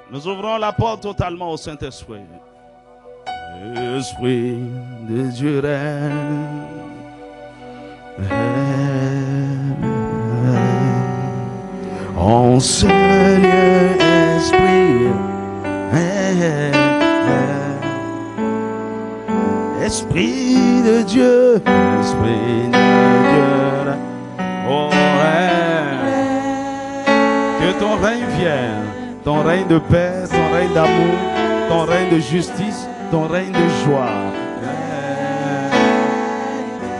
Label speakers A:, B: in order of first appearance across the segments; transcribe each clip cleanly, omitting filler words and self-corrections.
A: Nous ouvrons la porte totalement au Saint-Esprit. Esprit de Dieu règne. En ce lieu, Esprit. Esprit de Dieu. Esprit de Dieu. Oh, que ton règne vienne. Ton règne de paix, ton règne d'amour, ton règne de justice, ton règne de joie.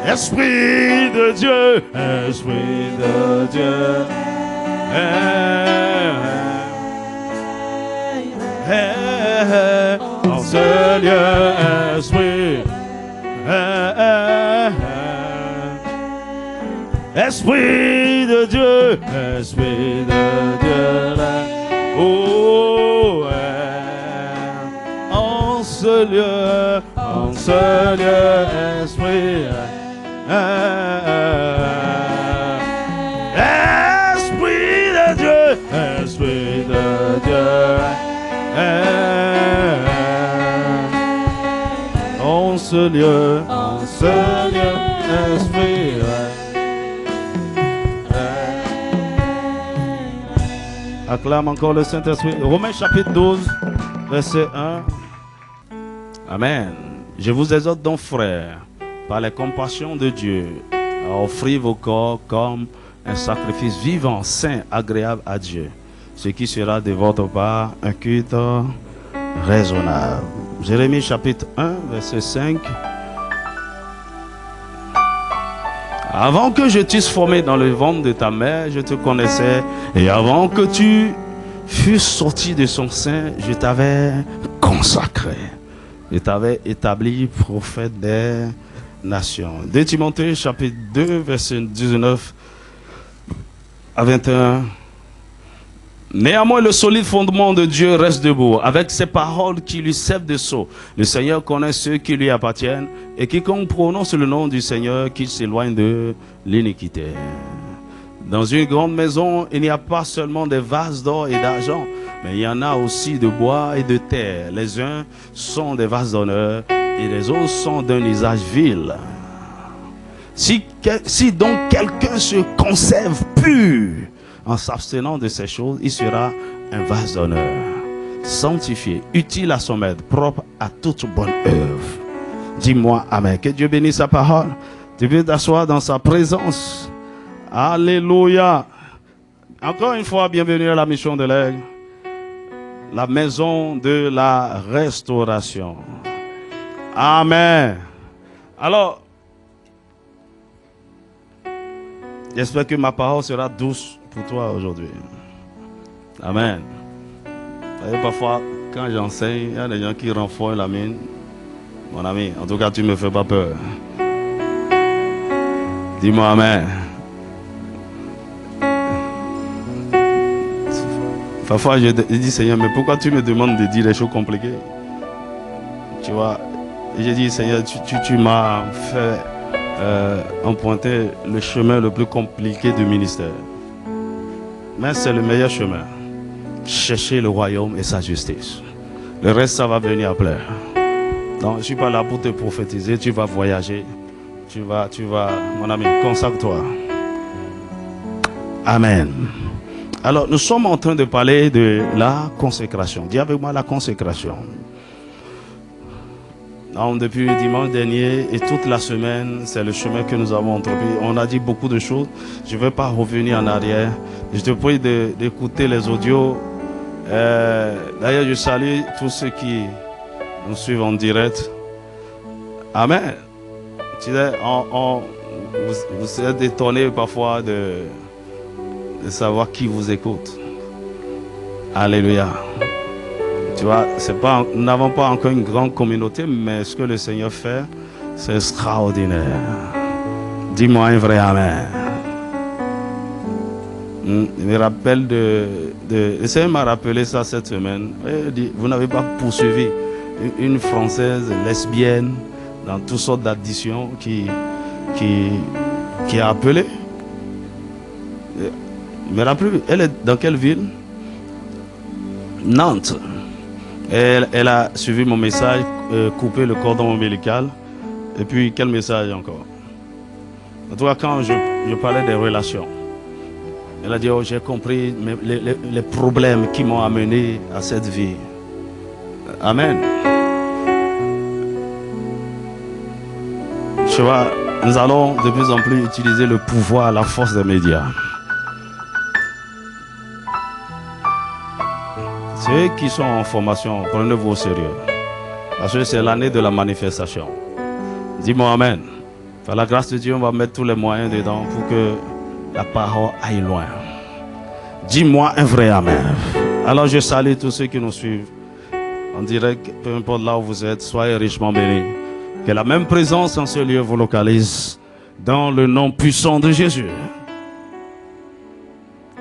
A: Esprit de Dieu, Esprit de Dieu. En ce lieu, Esprit. Esprit de Dieu, Esprit de Dieu. Oh, en ce lieu, Esprit, Esprit de Dieu, Esprit de Dieu, en ce lieu, Esprit. Acclame encore le Saint-Esprit. Romains chapitre 12, verset 1. Amen. Je vous exhorte donc, frères, par les compassions de Dieu, à offrir vos corps comme un sacrifice vivant, saint, agréable à Dieu, ce qui sera de votre part un culte raisonnable. Jérémie chapitre 1, verset 5. Avant que je t'eusse formé dans le ventre de ta mère, je te connaissais. Et avant que tu fusses sorti de son sein, je t'avais consacré. Je t'avais établi prophète des nations. 2 Timothée chapitre 2, verset 19 à 21. Néanmoins, le solide fondement de Dieu reste debout, avec ses paroles qui lui servent de sceau. Le Seigneur connaît ceux qui lui appartiennent, et quiconque prononce le nom du Seigneur, qu'il s'éloigne de l'iniquité. Dans une grande maison, il n'y a pas seulement des vases d'or et d'argent, mais il y en a aussi de bois et de terre. Les uns sont des vases d'honneur, et les autres sont d'un usage vil. Si donc quelqu'un se conserve pur, en s'abstenant de ces choses, il sera un vase d'honneur, sanctifié, utile à son maître, propre à toute bonne œuvre. Dis-moi Amen. Que Dieu bénisse sa parole. Tu peux t'asseoir dans sa présence. Alléluia. Encore une fois, bienvenue à la mission de l'Aigle, la maison de la restauration. Amen. Alors, j'espère que ma parole sera douce pour toi aujourd'hui. Amen. Et parfois, quand j'enseigne, il y a des gens qui renforcent la mine. Mon ami, en tout cas, tu ne me fais pas peur. Dis-moi Amen. Parfois, je dis, Seigneur, mais pourquoi tu me demandes de dire des choses compliquées? Tu vois, et j'ai dit, Seigneur, tu m'as fait emprunter le chemin le plus compliqué du ministère. Mais c'est le meilleur chemin. Chercher le royaume et sa justice. Le reste, ça va venir après. Donc, je ne suis pas là pour te prophétiser. Tu vas voyager. Tu vas, mon ami, consacre-toi. Amen. Alors, nous sommes en train de parler de la consécration. Dis avec moi la consécration. Donc, depuis dimanche dernier et toute la semaine, c'est le chemin que nous avons entrepris. On a dit beaucoup de choses. Je ne vais pas revenir en arrière. Je te prie d'écouter les audios. D'ailleurs, je salue tous ceux qui nous suivent en direct. Amen. Tu sais, vous êtes étonnés parfois de savoir qui vous écoute. Alléluia. Tu vois, nous n'avons pas encore une grande communauté, mais ce que le Seigneur fait, c'est extraordinaire. Dis-moi un vrai Amen. Je me rappelle le Seigneur m'a rappelé ça cette semaine. Il dit, vous n'avez pas poursuivi une Française lesbienne dans toutes sortes d'additions qui a appelé. Je me rappelle, elle est dans quelle ville? Nantes. Elle a suivi mon message, couper le cordon ombilical. Et puis, quel message encore? En tout cas, quand je parlais des relations, elle a dit, oh, j'ai compris les problèmes qui m'ont amené à cette vie. Amen. Tu vois, nous allons de plus en plus utiliser le pouvoir, la force des médias. Ceux qui sont en formation, prenez-vous au sérieux. Parce que c'est l'année de la manifestation. Dis-moi Amen. Par la grâce de Dieu, on va mettre tous les moyens dedans pour que la parole aille loin. Dis-moi un vrai Amen. Alors je salue tous ceux qui nous suivent en direct, peu importe là où vous êtes, soyez richement bénis. Que la même présence en ce lieu vous localise dans le nom puissant de Jésus.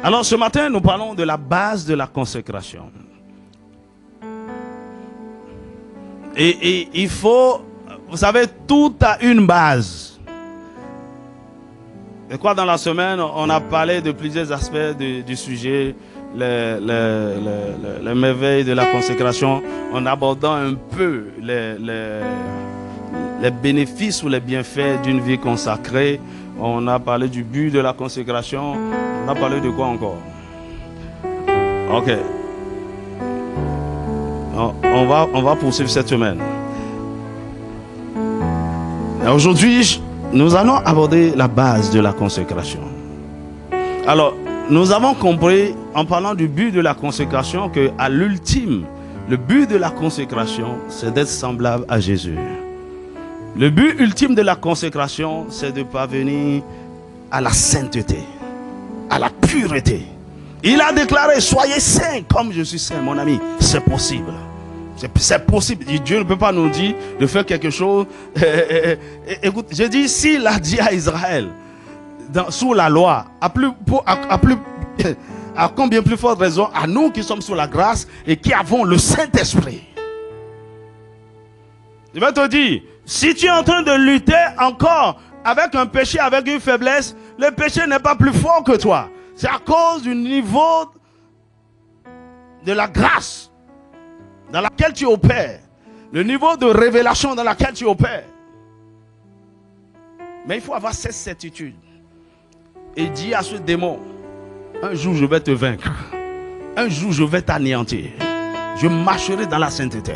A: Alors ce matin, nous parlons de la base de la consécration. Et il faut, vous savez, tout a une base. Et quoi, dans la semaine, on a parlé de plusieurs aspects du sujet, les merveilles de la consécration, en abordant un peu les bénéfices ou les bienfaits d'une vie consacrée. On a parlé du but de la consécration. On a parlé de quoi encore? Ok. On va poursuivre cette semaine. Aujourd'hui, nous allons aborder la base de la consécration. Alors, nous avons compris, en parlant du but de la consécration, qu'à l'ultime, le but de la consécration, c'est d'être semblable à Jésus. Le but ultime de la consécration, c'est de parvenir à la sainteté, à la pureté. Il a déclaré, soyez saints comme je suis saint, mon ami. C'est possible. C'est possible. Dieu ne peut pas nous dire de faire quelque chose. Écoute, je dis, s'il a dit à Israël, sous la loi, à combien plus forte raison, à nous qui sommes sous la grâce et qui avons le Saint-Esprit. Je vais te dire, si tu es en train de lutter encore avec un péché, avec une faiblesse, le péché n'est pas plus fort que toi. C'est à cause du niveau de la grâce dans laquelle tu opères, le niveau de révélation dans laquelle tu opères. Mais il faut avoir cette certitude et dire à ce démon, un jour je vais te vaincre, un jour je vais t'anéantir. Je marcherai dans la sainteté,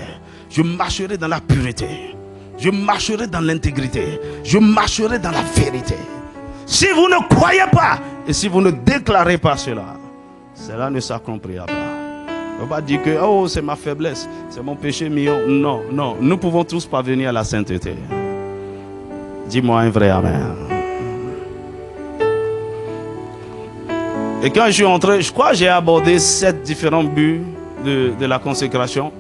A: je marcherai dans la pureté, je marcherai dans l'intégrité, je marcherai dans la vérité. Si vous ne croyez pas et si vous ne déclarez pas cela, cela ne s'accomplira pas. On va pas dire que oh, c'est ma faiblesse, c'est mon péché mignon. Non, non, nous pouvons tous parvenir à la sainteté. Dis-moi un vrai Amen. Et quand je suis entré, je crois que j'ai abordé 7 différents buts de la consécration.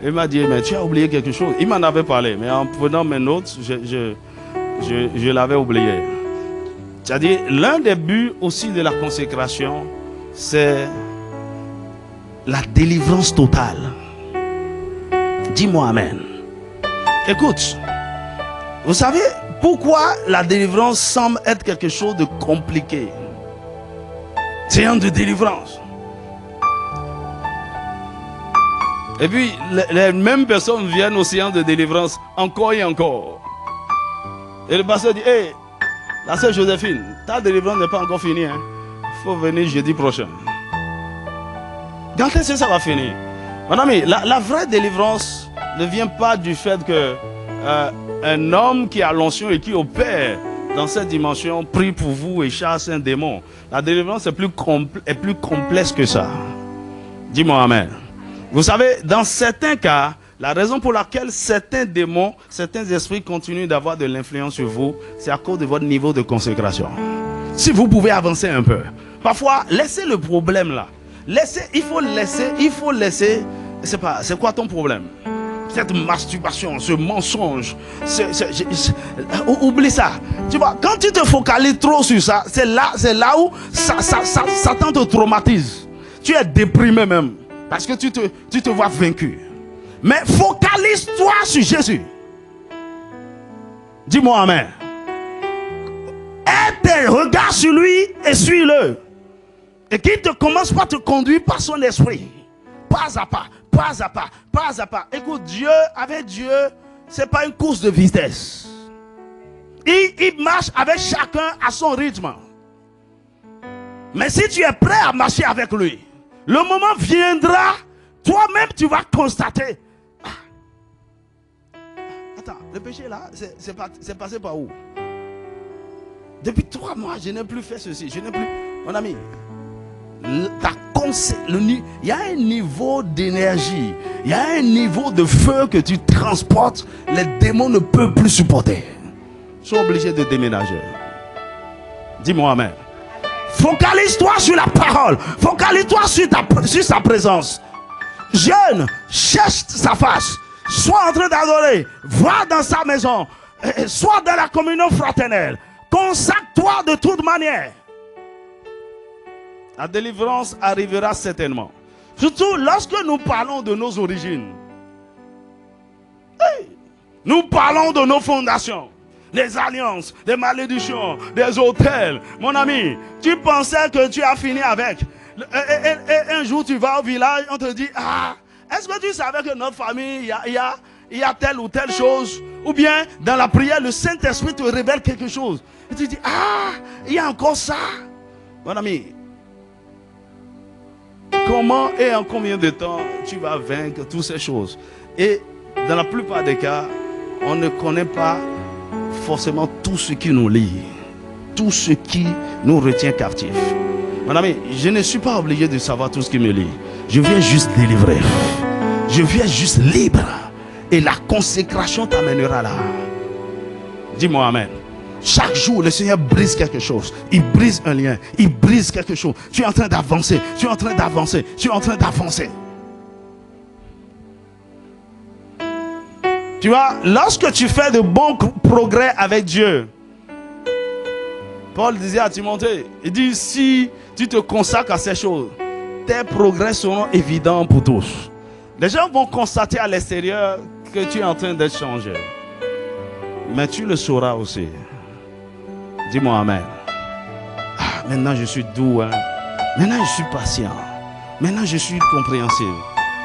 A: Il m'a dit, mais tu as oublié quelque chose. Il m'en avait parlé, mais en prenant mes notes, je l'avais oublié. C'est-à-dire, l'un des buts aussi de la consécration, c'est la délivrance totale. Dis-moi Amen. Écoute, vous savez pourquoi la délivrance semble être quelque chose de compliqué? Séance de délivrance. Et puis, les mêmes personnes viennent aux séances de délivrance encore et encore. Et le pasteur dit, hey, la sœur Joséphine, ta délivrance n'est pas encore finie. Il faut venir jeudi prochain. Quand est-ce que ça va finir? Mon ami, la vraie délivrance ne vient pas du fait que un homme qui a l'onction et qui opère dans cette dimension prie pour vous et chasse un démon. La délivrance est plus complexe que ça. Dis-moi Amen. Vous savez, dans certains cas, la raison pour laquelle certains démons, certains esprits continuent d'avoir de l'influence sur vous, c'est à cause de votre niveau de consécration. Si vous pouvez avancer un peu. Parfois, laissez le problème là. Il faut laisser. C'est quoi ton problème? Cette masturbation, ce mensonge, oublie ça. Tu vois, quand tu te focalises trop sur ça, c'est là où Satan te traumatise. Tu es déprimé même, parce que tu te vois vaincu. Mais focalise-toi sur Jésus. Dis-moi Amen. Aie tes regards sur lui et suis-le. Et qu'il te commence par te conduire par son esprit. pas à pas, pas à pas, pas à pas. Écoute, avec Dieu, c'est pas une course de vitesse. Il marche avec chacun à son rythme. Mais si tu es prêt à marcher avec lui, le moment viendra, toi-même tu vas constater. Attends, le péché là, c'est passé par où? Depuis 3 mois, je n'ai plus fait ceci. Je n'ai plus. Mon ami, il y a un niveau d'énergie, il y a un niveau de feu que tu transportes, les démons ne peuvent plus supporter. Ils sont obligés de déménager. Dis-moi amen. Focalise-toi sur la parole. Focalise-toi sur sa présence. Jeune, cherche sa face. Sois en train d'adorer. Va dans sa maison. Sois dans la communion fraternelle. Consacre-toi de toute manière. La délivrance arrivera certainement. Surtout lorsque nous parlons de nos origines. Nous parlons de nos fondations. Des alliances, des malédictions, des hôtels. Mon ami, tu pensais que tu as fini avec. Et un jour tu vas au village, on te dit, ah, est-ce que tu savais que notre famille, il y a telle ou telle chose? Ou bien, dans la prière, le Saint-Esprit te révèle quelque chose. Et tu dis, ah, il y a encore ça. Mon ami, comment et en combien de temps tu vas vaincre toutes ces choses? Et dans la plupart des cas, on ne connaît pas forcément tout ce qui nous lie, tout ce qui nous retient captifs. Mon ami, je ne suis pas obligé de savoir tout ce qui me lie. Je viens juste délivrer. Je viens juste libre. Et la consécration t'amènera là. Dis-moi amen. Chaque jour, le Seigneur brise quelque chose. Il brise un lien. Il brise quelque chose. Tu es en train d'avancer. Tu es en train d'avancer. Tu es en train d'avancer. Tu vois, lorsque tu fais de bons progrès avec Dieu, Paul disait à Timothée, il dit, si tu te consacres à ces choses, tes progrès seront évidents pour tous. Les gens vont constater à l'extérieur que tu es en train d'être changé. Mais tu le sauras aussi. Dis-moi amen. Ah, maintenant je suis doux. Hein. Maintenant je suis patient. Maintenant je suis compréhensible.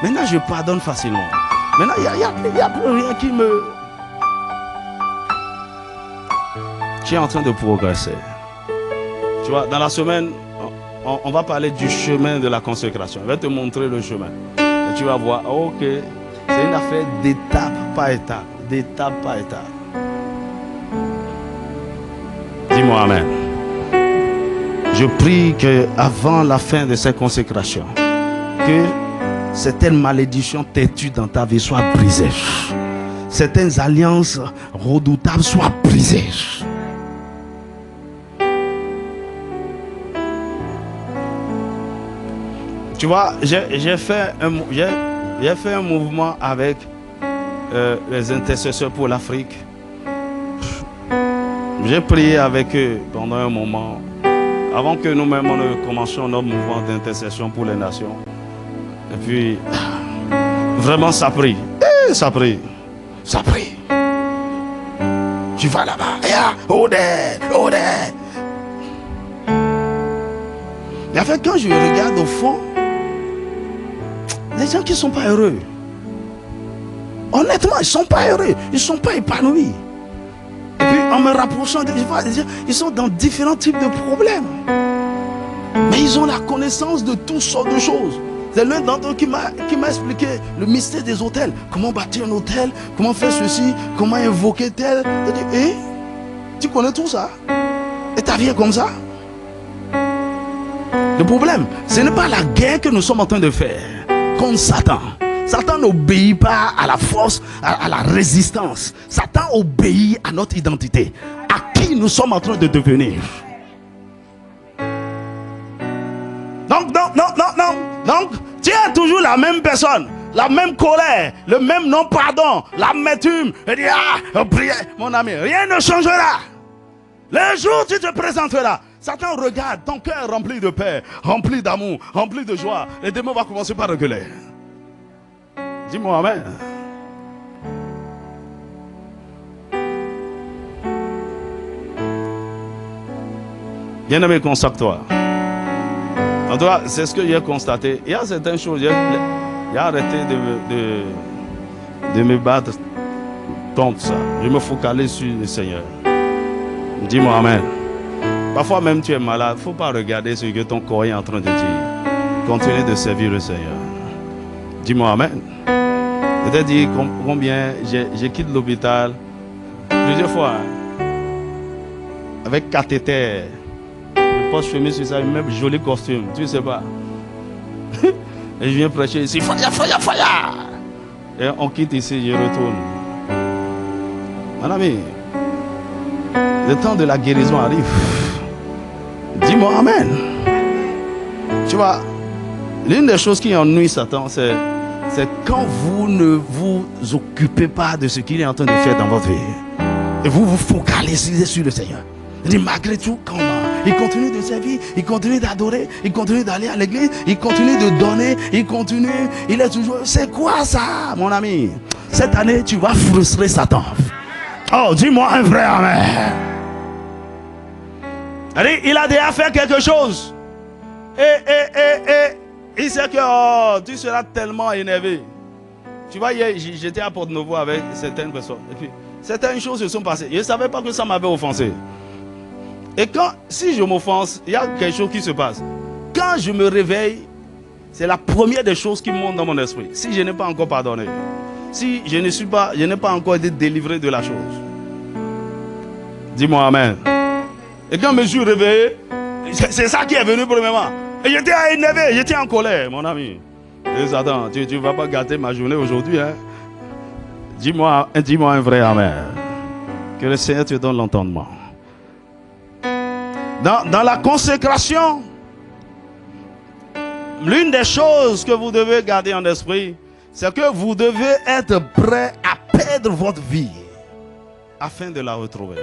A: Maintenant je pardonne facilement. Maintenant il n'y a plus rien qui me... Tu es en train de progresser. Tu vois, dans la semaine, on va parler du chemin de la consécration. Je vais te montrer le chemin. Et tu vas voir, ok, c'est une affaire d'étape par étape. D'étape par étape. Dis-moi amen. Je prie qu'avant la fin de cette consécration, que certaines malédictions têtues dans ta vie soient brisées. Certaines alliances redoutables soient brisées. Tu vois, j'ai fait un mouvement avec les intercesseurs pour l'Afrique. J'ai prié avec eux pendant un moment, avant que nous-mêmes ne commencions notre mouvement d'intercession pour les nations. Et puis, vraiment ça prie. Ça prie. Ça prie. Tu vas là-bas. Et en fait, quand je regarde au fond, les gens qui ne sont pas heureux, honnêtement, ils ne sont pas heureux, ils ne sont pas épanouis. Et puis en me rapprochant des gens, ils sont dans différents types de problèmes. Mais ils ont la connaissance de toutes sortes de choses. C'est l'un d'entre eux qui m'a expliqué le mystère des hôtels. Comment bâtir un hôtel, comment faire ceci, comment invoquer tel. Et tu connais tout ça? Et ta vie est comme ça? Le problème, ce n'est pas la guerre que nous sommes en train de faire contre Satan. Satan n'obéit pas à la force, à la résistance. Satan obéit à notre identité, à qui nous sommes en train de devenir. Donc, tu es toujours la même personne, la même colère, le même non-pardon, l'amertume. Et dis, mon ami, rien ne changera. Le jour où tu te présenteras, Satan regarde ton cœur rempli de paix, rempli d'amour, rempli de joie. Les démons vont commencer par reculer. Dis-moi amen. Bien-aimé, consacre-toi. En tout cas, c'est ce que j'ai constaté. Il y a certaines choses. J'ai arrêté de me battre contre ça. Je me focalise sur le Seigneur. Dis-moi Amen. Parfois même tu es malade, il ne faut pas regarder ce que ton corps est en train de dire. Continue de servir le Seigneur. Dis-moi Amen. Je t'ai dit combien j'ai quitté l'hôpital plusieurs fois. Avec cathéter. Je pense chemise sur ça, même joli costume. Tu ne sais pas. Et je viens prêcher ici. Fire, fire, fire. Et on quitte ici, je retourne. Mon ami, le temps de la guérison arrive. Dis-moi Amen. Tu vois, l'une des choses qui ennuie Satan, c'est quand vous ne vous occupez pas de ce qu'il est en train de faire dans votre vie. Et vous vous focalisez sur le Seigneur. Il dit malgré tout, comment il continue de servir, il continue d'adorer, il continue d'aller à l'église, il continue de donner, il continue, il est toujours... C'est quoi ça, mon ami? Cette année, tu vas frustrer Satan. Oh, dis-moi un vrai Amen. Allez, il a déjà fait quelque chose. Et il sait que tu seras tellement énervé. Tu vois, hier, j'étais à Porte-Nouveau avec certaines personnes. Et puis, certaines choses se sont passées. Je ne savais pas que ça m'avait offensé. Et si je m'offense, il y a quelque chose qui se passe. Quand je me réveille, c'est la première des choses qui monte dans mon esprit. Si je n'ai pas encore pardonné, si je n'ai pas encore été délivré de la chose. Dis-moi Amen. Et quand je me suis réveillé, c'est ça qui est venu premièrement. Et j'étais énervé, j'étais en colère, mon ami. Et Satan, tu ne vas pas gâter ma journée aujourd'hui. Hein? Dis-moi un vrai Amen. Que le Seigneur te donne l'entendement. Dans la consécration, l'une des choses que vous devez garder en esprit, c'est que vous devez être prêt à perdre votre vie afin de la retrouver.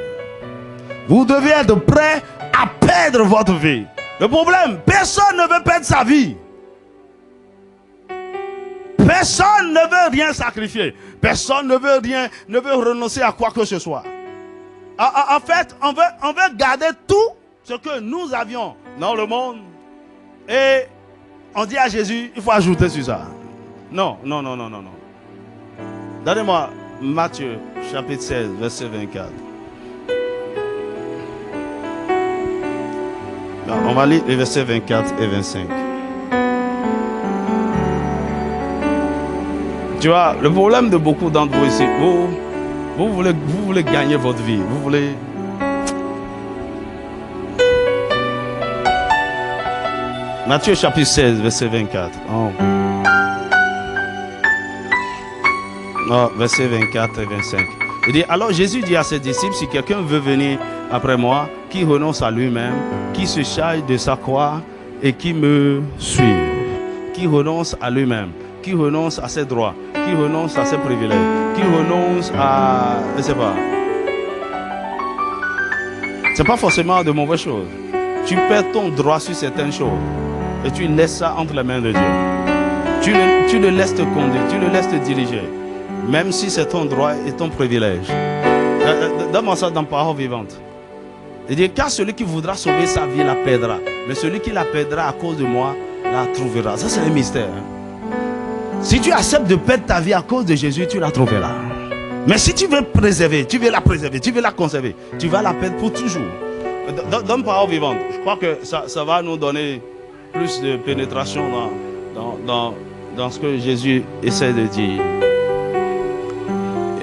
A: Vous devez être prêt à perdre votre vie. Le problème, personne ne veut perdre sa vie. Personne ne veut rien sacrifier. Personne ne veut renoncer à quoi que ce soit. En fait, on veut garder tout ce que nous avions dans le monde. Et on dit à Jésus, il faut ajouter sur ça. Non. Donnez-moi Matthieu, chapitre 16, verset 24. On va lire les versets 24 et 25. Tu vois, le problème de beaucoup d'entre vous ici, vous voulez gagner votre vie. Vous voulez... Matthieu chapitre 16, verset 24. Verset 24 et 25. Il dit, alors Jésus dit à ses disciples, si quelqu'un veut venir après moi, qui renonce à lui-même, qui se charge de sa croix et qui me suit. Qui renonce à lui-même, qui renonce à ses droits, qui renonce à ses privilèges, qui renonce à... Je ne sais pas. Ce n'est pas forcément de mauvaises choses. Tu perds ton droit sur certaines choses et tu laisses ça entre les mains de Dieu. Tu le laisses te conduire, tu le laisses te diriger. Même si c'est ton droit et ton privilège. Donne-moi ça dans Parole vivante. Il dit, car celui qui voudra sauver sa vie la perdra. Mais celui qui la perdra à cause de moi, la trouvera. Ça, c'est un mystère. Si tu acceptes de perdre ta vie à cause de Jésus, tu la trouveras. Mais si tu veux préserver, tu veux la préserver, tu veux la conserver, tu vas la perdre pour toujours. Donne Parole vivante. Je crois que ça va nous donner plus de pénétration dans ce que Jésus essaie de dire.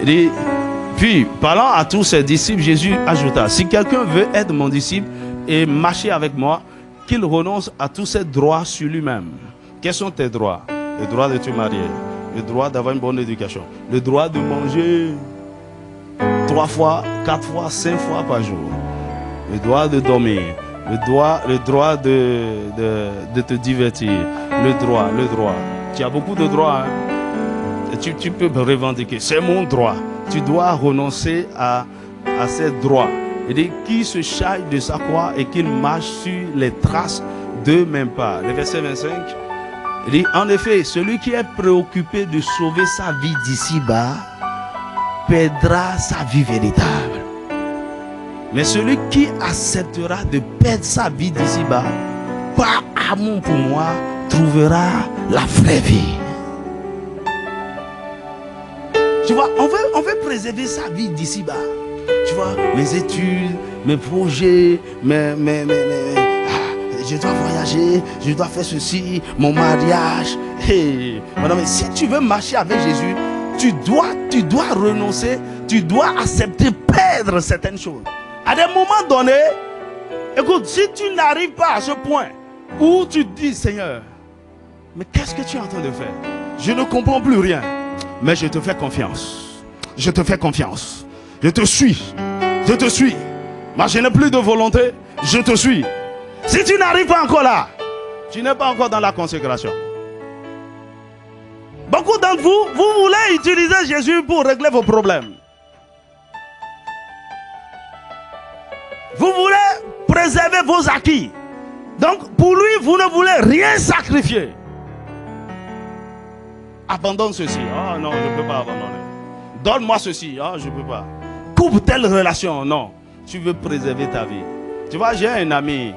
A: Il dit, puis, parlant à tous ses disciples, Jésus ajouta, si quelqu'un veut être mon disciple et marcher avec moi, qu'il renonce à tous ses droits sur lui-même. Quels sont tes droits? Le droit de te marier, le droit d'avoir une bonne éducation, le droit de manger 3 fois, 4 fois, 5 fois par jour, le droit de dormir, le droit de te divertir, le droit. Tu as beaucoup de droits. Hein? Tu peux revendiquer, c'est mon droit. Tu dois renoncer à ces droits. Il dit, qui se charge de sa croix et qu'il marche sur les traces de même pas. Le verset 25, il dit, en effet, celui qui est préoccupé de sauver sa vie d'ici-bas, perdra sa vie véritable. Mais celui qui acceptera de perdre sa vie d'ici-bas, par amour pour moi, trouvera la vraie vie. Tu vois, on veut préserver sa vie d'ici-bas. Tu vois, mes études, mes projets, je dois voyager, je dois faire ceci, mon mariage. Hey, madame, si tu veux marcher avec Jésus, tu dois renoncer, tu dois accepter perdre certaines choses. À des moments donnés, écoute, si tu n'arrives pas à ce point où tu te dis, Seigneur, mais qu'est-ce que tu es en train de faire? Je ne comprends plus rien, mais je te fais confiance. Je te fais confiance. Je te suis. Je te suis. Moi, je n'ai plus de volonté. Je te suis. Si tu n'arrives pas encore là, tu n'es pas encore dans la consécration. Beaucoup d'entre vous, vous voulez utiliser Jésus pour régler vos problèmes. Vous voulez préserver vos acquis. Donc, pour lui, vous ne voulez rien sacrifier. Abandonne ceci. Ah non, je ne peux pas abandonner. Donne-moi ceci. Ah, je ne peux pas. Coupe telle relation. Non. Tu veux préserver ta vie. Tu vois, j'ai un ami.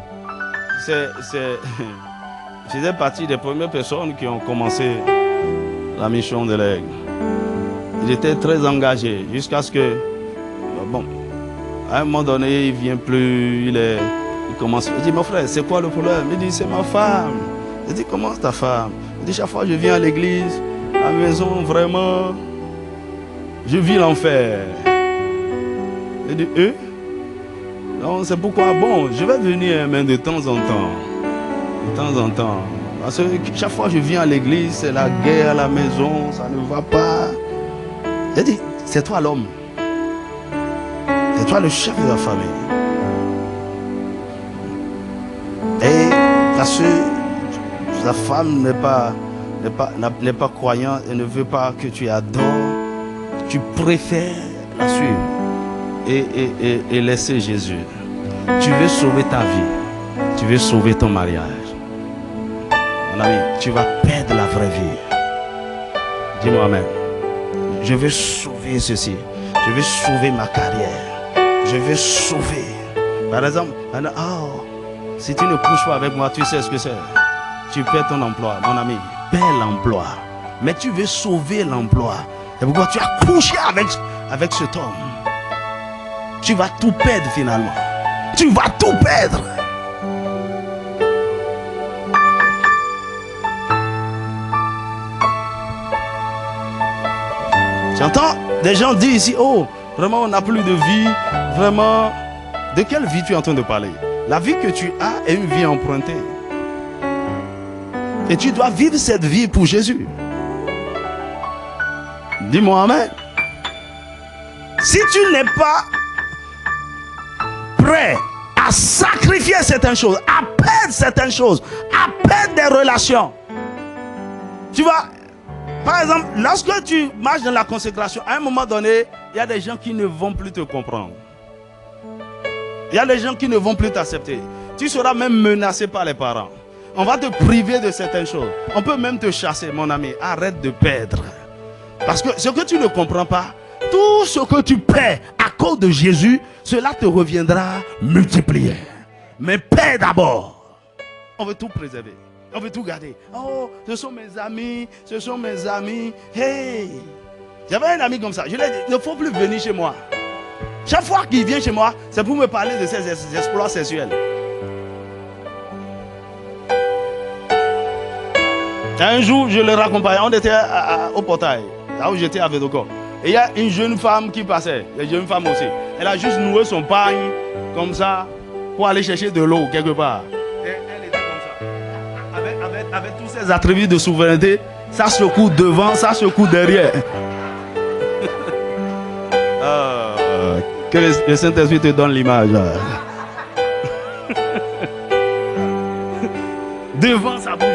A: Je faisais partie des premières personnes qui ont commencé la mission de l'Aigle. Il était très engagé jusqu'à ce que, bon, à un moment donné, il ne vient plus, il commence. Il dit, mon frère, c'est quoi le problème? Il dit, c'est ma femme. Je dis, comment ta femme? Il dit, chaque fois que je viens à l'église, à la maison, vraiment, je vis l'enfer. Il dit, non, c'est pourquoi, bon, je vais venir, mais de temps en temps. De temps en temps. Parce que chaque fois que je viens à l'église, c'est la guerre à la maison, ça ne va pas. Il dit, c'est toi l'homme. C'est toi le chef de la famille. Et parce que ta femme n'est pas croyante et ne veut pas que tu adores, tu préfères la suivre et laisser Jésus. Tu veux sauver ta vie. Tu veux sauver ton mariage. Mon ami, tu vas perdre la vraie vie. Dis-moi amen. Je veux sauver ceci. Je veux sauver ma carrière. Je veux sauver. Par exemple, oh, si tu ne couches pas avec moi, tu sais ce que c'est. Tu perds ton emploi, mon ami. Perds l'emploi. Mais tu veux sauver l'emploi. Et pourquoi tu as couché avec cet homme? Tu vas tout perdre finalement. Tu vas tout perdre. J'entends des gens dire ici, oh, vraiment on n'a plus de vie. Vraiment, de quelle vie tu es en train de parler? La vie que tu as est une vie empruntée. Et tu dois vivre cette vie pour Jésus. Dis-moi amen. Si tu n'es pas prêt à sacrifier certaines choses, à perdre certaines choses, à perdre des relations. Tu vois, par exemple, lorsque tu marches dans la consécration, à un moment donné, il y a des gens qui ne vont plus te comprendre. Il y a des gens qui ne vont plus t'accepter. Tu seras même menacé par les parents. On va te priver de certaines choses. On peut même te chasser, mon ami. Arrête de perdre. Parce que ce que tu ne comprends pas, tout ce que tu perds à cause de Jésus, cela te reviendra multiplié. Mais paie d'abord. On veut tout préserver. On veut tout garder. Oh, ce sont mes amis. Ce sont mes amis. Hey! J'avais un ami comme ça. Je lui ai dit, il ne faut plus venir chez moi. Chaque fois qu'il vient chez moi, c'est pour me parler de ses exploits sexuels. Un jour, je le raccompagnais. On était au portail, là où j'étais à Védocor. Et il y a une jeune femme qui passait. Une jeune femme aussi. Elle a juste noué son pagne, comme ça, pour aller chercher de l'eau quelque part. Et elle était comme ça. Avec tous ses attributs de souveraineté, ça secoue devant, ça secoue derrière. Que le Saint-Esprit te donne l'image. Devant, ça bouge.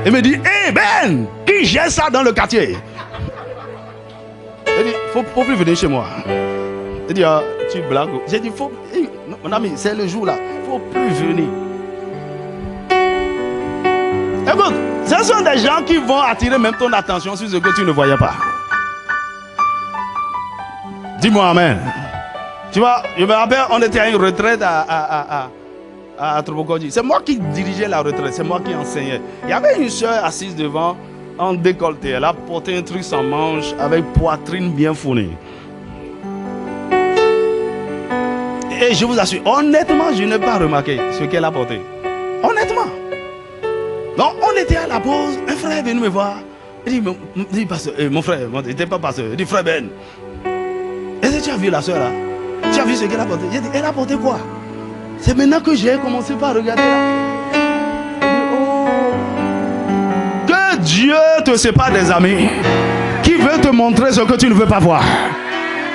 A: Il me dit, hé Ben, qui gère ça dans le quartier? Il dit, faut plus venir chez moi. Il dit, ah, tu blagues. J'ai dit, mon ami, c'est le jour là. Faut plus venir. Écoute, ce sont des gens qui vont attirer même ton attention sur ce que tu ne voyais pas. Dis-moi amen. Tu vois, je me rappelle, on était à une retraite à Trobokodji. C'est moi qui dirigeais la retraite, c'est moi qui enseignais. Il y avait une soeur assise devant. en décolleté. Elle a porté un truc sans manche avec poitrine bien fournie. Et je vous assure, honnêtement, je n'ai pas remarqué ce qu'elle a porté. Honnêtement. Donc, on était à la pause, un frère est venu me voir. Il dit, pasteur, mon frère, il n'était pas pasteur. Il dit, frère Ben, est-ce que tu as vu la soeur là? Tu as vu ce qu'elle a porté? J'ai dit, elle a porté quoi? C'est maintenant que j'ai commencé par regarder là. Que Dieu te sépare des amis qui veulent te montrer ce que tu ne veux pas voir.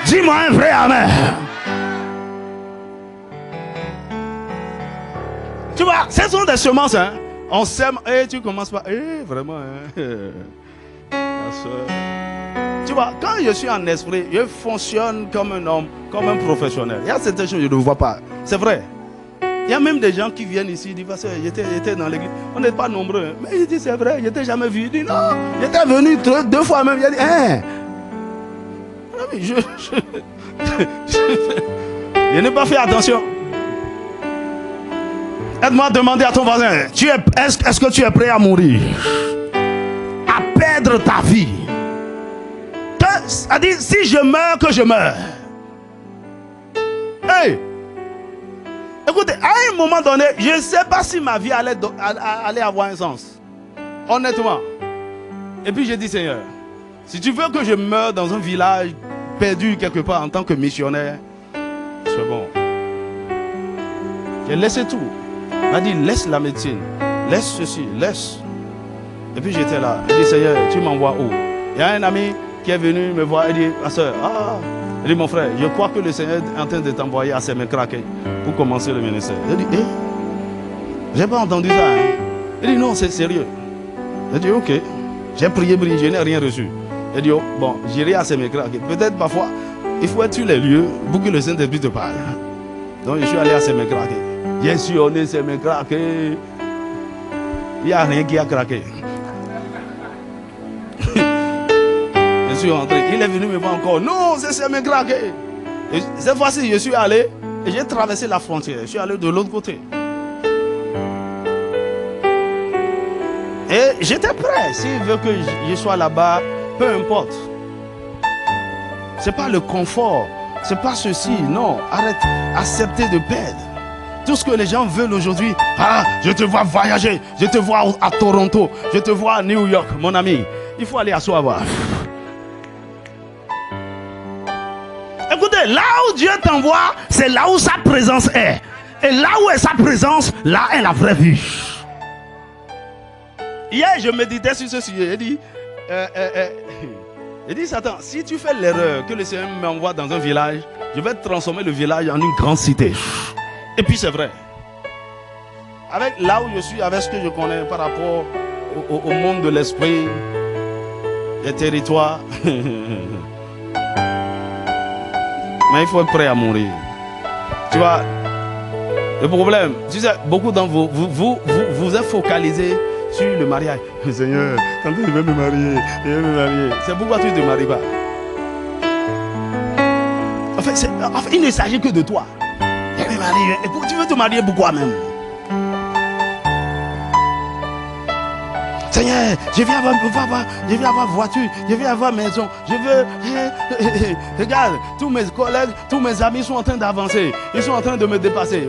A: Dis-moi un vrai amen. Tu vois, ce sont des semences, hein. On sème, et tu commences par, vraiment, hein. Tu vois, quand je suis en esprit, je fonctionne comme un homme, comme un professionnel. Il y a certaines choses que je ne vois pas. C'est vrai. Il y a même des gens qui viennent ici, disent, parce que j'étais dans l'église. On n'est pas nombreux. Hein. Mais il dit, c'est vrai, je n'étais jamais vu. Il dit, non, j'étais venu 2 fois même. Il dit, hein. Je n'ai pas fait attention. Aide-moi à demander à ton voisin, est-ce que tu es prêt à mourir? À perdre ta vie? C'est-à-dire, si je meurs, que je meurs. Hey! Écoutez, à un moment donné, je ne sais pas si ma vie allait avoir un sens. Honnêtement. Et puis j'ai dit, Seigneur, si tu veux que je meure dans un village perdu quelque part en tant que missionnaire, c'est bon. J'ai laissé tout. Il m'a dit, laisse la médecine, laisse ceci, laisse. Et puis j'étais là. Il dit, Seigneur, tu m'envoies où? Il y a un ami qui est venu me voir. Il dit, ma soeur, il dit, mon frère, je crois que le Seigneur est en train de t'envoyer à Sémécraqué pour commencer le ministère. Il dit, j'ai pas entendu ça. Hein? Il dit, non, c'est sérieux. Il dit, ok. J'ai prié, je n'ai rien reçu. Il dit, oh, bon, j'irai à Sémécraqué. Peut-être parfois, il faut être sur les lieux pour que le Saint-Esprit te parle. Donc je suis allé à Sémécraqué. J'ai sillonné Sémécraqué. Il n'y a rien qui a craqué. Je suis rentré. Il est venu me voir encore. Non, c'est Sémécraqué. Cette fois-ci, je suis allé et j'ai traversé la frontière. Je suis allé de l'autre côté. Et j'étais prêt. S'il veut que je sois là-bas, peu importe. Ce n'est pas le confort. Ce n'est pas ceci. Non, arrête. Acceptez de perdre. Tout ce que les gens veulent aujourd'hui. Je te vois voyager. Je te vois à Toronto. Je te vois à New York, mon ami. Il faut aller à Soava. Écoutez, là où Dieu t'envoie, c'est là où sa présence est. Et là où est sa présence, là est la vraie vie. Hier, je méditais sur ce sujet. Il dit, Satan, si tu fais l'erreur que le Seigneur m'envoie dans un village, je vais transformer le village en une grande cité. Et puis c'est vrai. Avec là où je suis, avec ce que je connais par rapport au monde de l'esprit, des territoires. Mais il faut être prêt à mourir. Tu vois, le problème, tu sais, beaucoup d'entre vous êtes focalisés sur le mariage. Seigneur, quand je vais me marier, je vais me marier. C'est pourquoi tu ne te maries pas. En fait, il ne s'agit que de toi. Je vais me marier. Et tu veux te marier pourquoi même? Seigneur, je vais avoir voiture, je vais avoir maison, je veux... Regarde, tous mes collègues, tous mes amis sont en train d'avancer. Ils sont en train de me dépasser.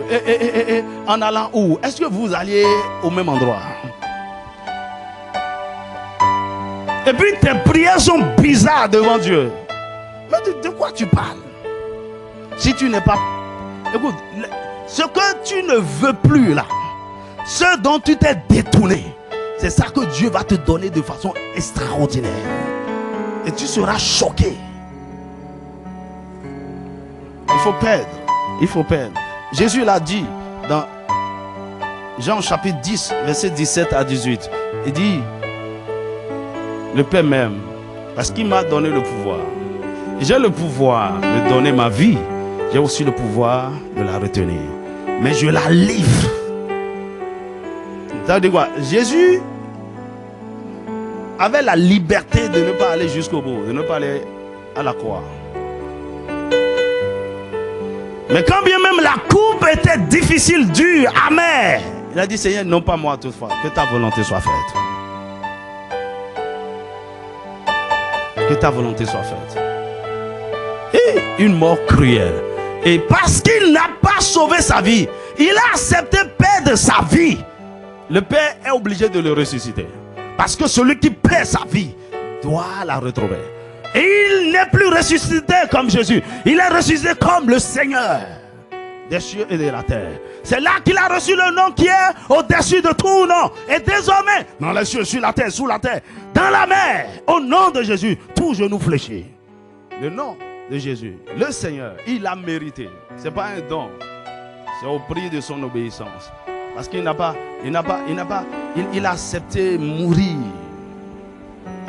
A: En allant où? Est-ce que vous alliez au même endroit? Et puis tes prières sont bizarres devant Dieu. Mais de quoi tu parles? Si tu n'es pas... Écoute, ce que tu ne veux plus là, ce dont tu t'es détourné, c'est ça que Dieu va te donner de façon extraordinaire. Et tu seras choqué. Il faut perdre. Il faut perdre. Jésus l'a dit dans Jean chapitre 10, verset 17 à 18. Il dit, le Père m'aime parce qu'il m'a donné le pouvoir. J'ai le pouvoir de donner ma vie. J'ai aussi le pouvoir de la retenir. Mais je la livre. Ça veut dire quoi? Jésus avait la liberté de ne pas aller jusqu'au bout, de ne pas aller à la croix. Mais quand bien même la coupe était difficile, dure, amère, il a dit, Seigneur, non pas moi toutefois, que ta volonté soit faite. que ta volonté soit faite. Et une mort cruelle. Et parce qu'il n'a pas sauvé sa vie, il a accepté perdre sa vie. Le Père est obligé de le ressusciter. Parce que celui qui perd sa vie doit la retrouver. Et il n'est plus ressuscité comme Jésus. Il est ressuscité comme le Seigneur des cieux et de la terre. C'est là qu'il a reçu le nom qui est au-dessus de tout nom. Et désormais, dans les cieux, sur la terre, sous la terre, dans la mer, au nom de Jésus, tout genou fléchi. Le nom de Jésus, le Seigneur, il a mérité. Ce n'est pas un don. C'est au prix de son obéissance. Parce qu'il il a accepté mourir.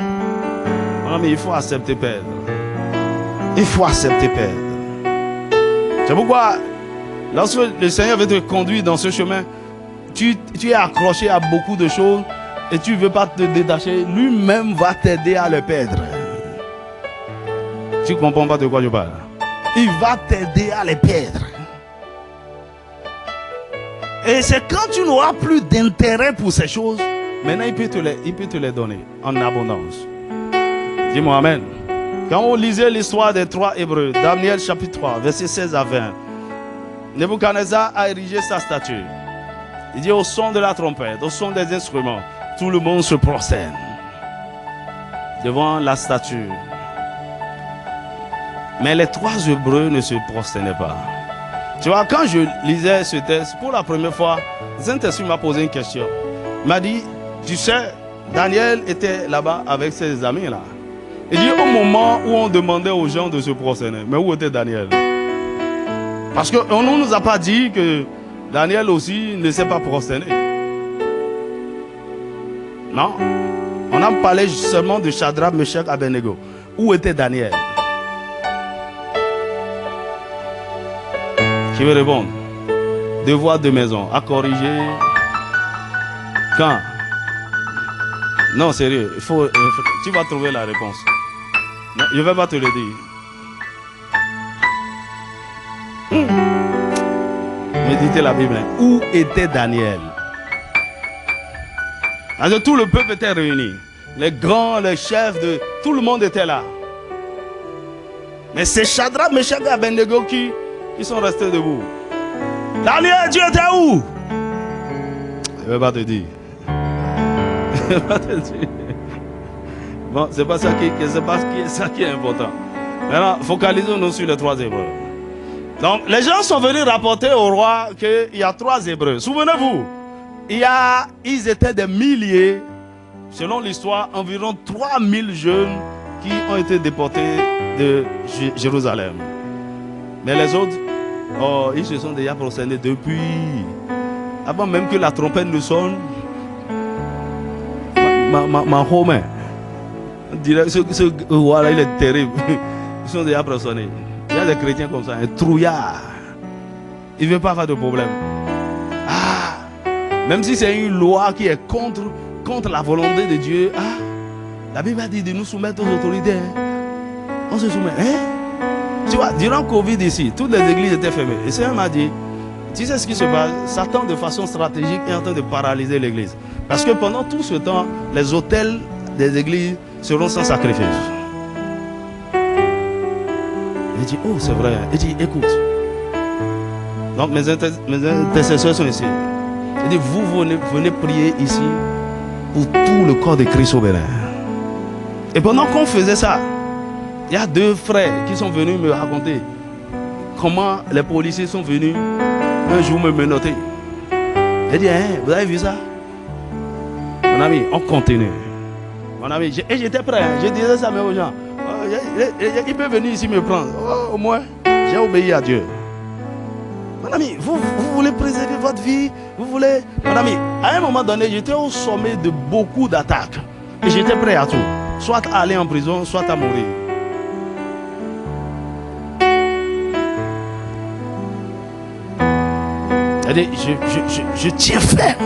A: Non, mais il faut accepter perdre. Il faut accepter perdre. C'est pourquoi, lorsque le Seigneur veut te conduire dans ce chemin, tu es accroché à beaucoup de choses et tu ne veux pas te détacher. Lui-même va t'aider à le perdre. Tu ne comprends pas de quoi je parle? Il va t'aider à les perdre. Et c'est quand tu n'auras plus d'intérêt pour ces choses, maintenant il peut te les donner en abondance. Dis-moi amen. Quand on lisait l'histoire des 3 Hébreux, Daniel chapitre 3, versets 16 à 20, Nebuchadnezzar a érigé sa statue. Il dit au son de la trompette, au son des instruments, tout le monde se prosterne devant la statue. Mais les 3 Hébreux ne se prosternaient pas. Tu vois, quand je lisais ce texte, pour la première fois, Saint-Esprit m'a posé une question. Il m'a dit, tu sais, Daniel était là-bas avec ses amis là. Il dit, au moment où on demandait aux gens de se prosterner, mais où était Daniel? Parce qu'on ne nous a pas dit que Daniel aussi ne s'est pas prosterné. Non. On a parlé seulement de Shadrach, Meshach, Abednego. Où était Daniel? Qui veut répondre? Devoir de maison à corriger. Quand? Non, sérieux. Tu vas trouver la réponse. Non, je ne vais pas te le dire. Méditez la Bible. Où était Daniel? Alors, tout le peuple était réuni. Les grands, les chefs, tout le monde était là. Mais c'est Shadrach, Meshach et Abednego qui sont restés debout. Daniel, tu étais où? Je ne vais pas te dire. Je ne vais pas te dire. Bon, c'est pas ça qui est important. Maintenant, focalisons-nous sur les 3 Hébreux. Donc, les gens sont venus rapporter au roi qu'il y a 3 Hébreux. Souvenez-vous, ils étaient des milliers, selon l'histoire, environ 3000 jeunes qui ont été déportés de Jérusalem. Mais les autres, ils se sont déjà prosternés depuis, avant même que la trompette ne sonne. Ma home, on dirait ce roi-là, il est terrible. Ils sont déjà prosternés. Il y a des chrétiens comme ça, un trouillard. Il ne veut pas avoir de problème. Même si c'est une loi qui est contre la volonté de Dieu, la Bible a dit de nous soumettre aux autorités. On se soumet. Tu vois, durant Covid ici, toutes les églises étaient fermées. Et le Seigneur m'a dit, tu sais ce qui se passe? Satan, de façon stratégique, est en train de paralyser l'église. Parce que pendant tout ce temps, les autels des églises seront sans sacrifice. Il dit, oh, c'est vrai. Il dit, écoute. Donc, mes intercesseurs sont ici. Il dit, vous venez prier ici pour tout le corps de Christ au Bénin. Et pendant qu'on faisait ça, il y a 2 frères qui sont venus me raconter comment les policiers sont venus un jour me menotter. J'ai dit, vous avez vu ça? Mon ami, on continue. Mon ami, et j'étais prêt. Je disais ça même aux gens. Il peut venir ici me prendre. Au moins, j'ai obéi à Dieu. Mon ami, vous voulez préserver votre vie? Vous voulez... Mon ami, à un moment donné, j'étais au sommet de beaucoup d'attaques. Et j'étais prêt à tout. Soit à aller en prison, soit à mourir. Je tiens ferme.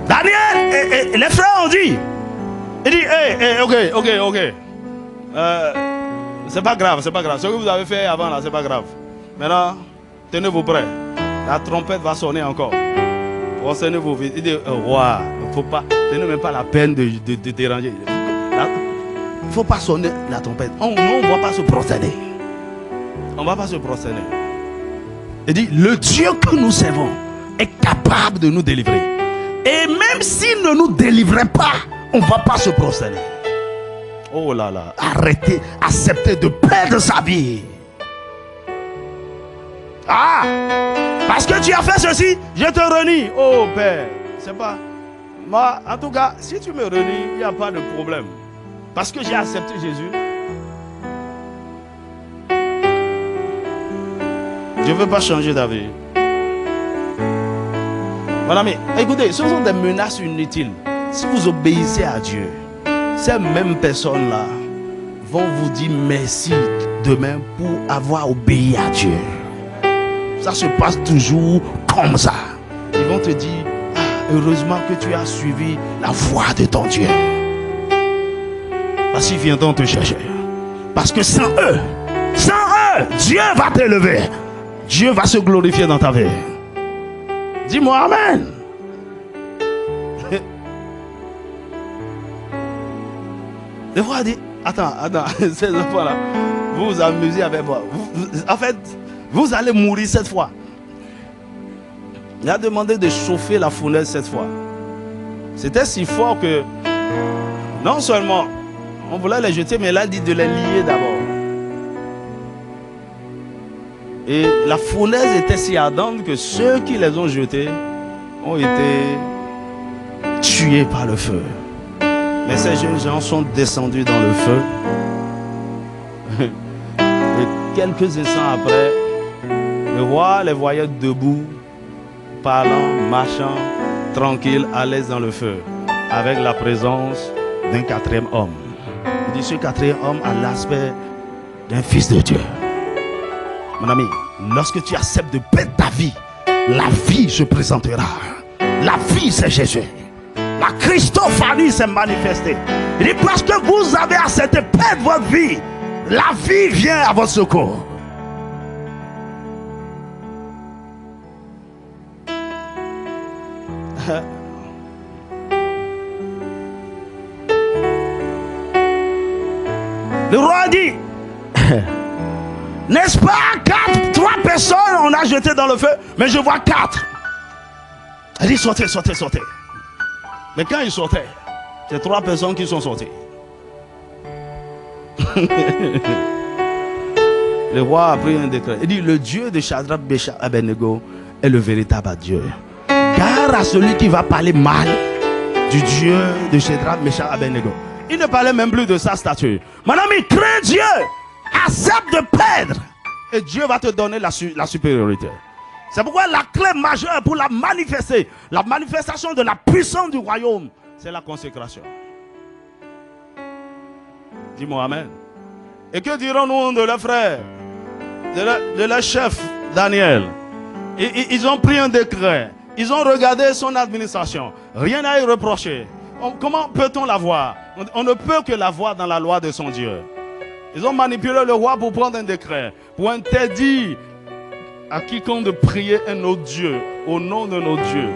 A: Daniel et les frères ont dit. Il dit, ok. C'est pas grave. Ce que vous avez fait avant là, c'est pas grave. Maintenant, tenez-vous prêts. La trompette va sonner encore. Renseignez-vous vite. Il dit, roi, faut pas, tenez même pas la peine de déranger. ne faut pas sonner la trompette. On ne va pas se prosterner. On ne va pas se prosterner. Il dit, le Dieu que nous servons est capable de nous délivrer. Et même s'il ne nous délivrait pas, on ne va pas se prosterner. Oh là là, arrêtez, acceptez de perdre sa vie. Ah, parce que tu as fait ceci, je te renie. Oh Père, c'est pas... Moi, en tout cas, si tu me renies, il n'y a pas de problème. Parce que j'ai accepté Jésus. Je ne veux pas changer d'avis. Mon ami, écoutez, ce sont des menaces inutiles. Si vous obéissez à Dieu, ces mêmes personnes-là vont vous dire merci demain pour avoir obéi à Dieu. Ça se passe toujours comme ça. Ils vont te dire, ah, heureusement que tu as suivi la voie de ton Dieu. Parce qu'ils viendront te chercher. Parce que sans eux, Dieu va t'élever. Dieu va se glorifier dans ta vie. Dis-moi Amen. Des fois, dit, attends, ces enfants-là, vous vous amusez avec moi. En fait, vous allez mourir cette fois. Il a demandé de chauffer la fournaise cette fois. C'était si fort que non seulement on voulait les jeter, mais il a dit de les lier d'abord. Et la fournaise était si ardente que ceux qui les ont jetés ont été tués par le feu. Mais ces jeunes gens sont descendus dans le feu. Et quelques instants après, le roi les voyait debout, parlant, marchant, tranquille, à l'aise dans le feu, avec la présence d'un quatrième homme. Il dit, ce quatrième homme a l'aspect d'un fils de Dieu. Mon ami, lorsque tu acceptes de perdre ta vie, la vie se présentera. La vie, c'est Jésus. La Christophanie s'est manifestée. Il dit, parce que vous avez accepté de perdre votre vie, la vie vient à votre secours. Le roi dit, n'est-ce pas 3 personnes on a jeté dans le feu, mais je vois 4. Il dit, sortez. Mais quand ils sortaient, c'est 3 personnes qui sont sorties. Le roi a pris un décret. Il dit, le Dieu de Shadrach, Meshach, Abednego est le véritable Dieu. Gare à celui qui va parler mal du Dieu de Shadrach, Meshach, Abednego. Il ne parlait même plus de sa statue. Mon ami, crains Dieu. Accepte de perdre. Et Dieu va te donner la supériorité. C'est pourquoi la clé majeure pour la manifester, la manifestation de la puissance du royaume, c'est la consécration. Dis-moi Amen. Et que dirons-nous de leurs frères, de leur chef Daniel? Ils ont pris un décret. Ils ont regardé son administration. Rien à y reprocher. Comment peut-on la voir? On ne peut que la voir dans la loi de son Dieu. Ils ont manipulé le roi pour prendre un décret, pour interdire à quiconque de prier un autre Dieu, au nom de notre Dieu,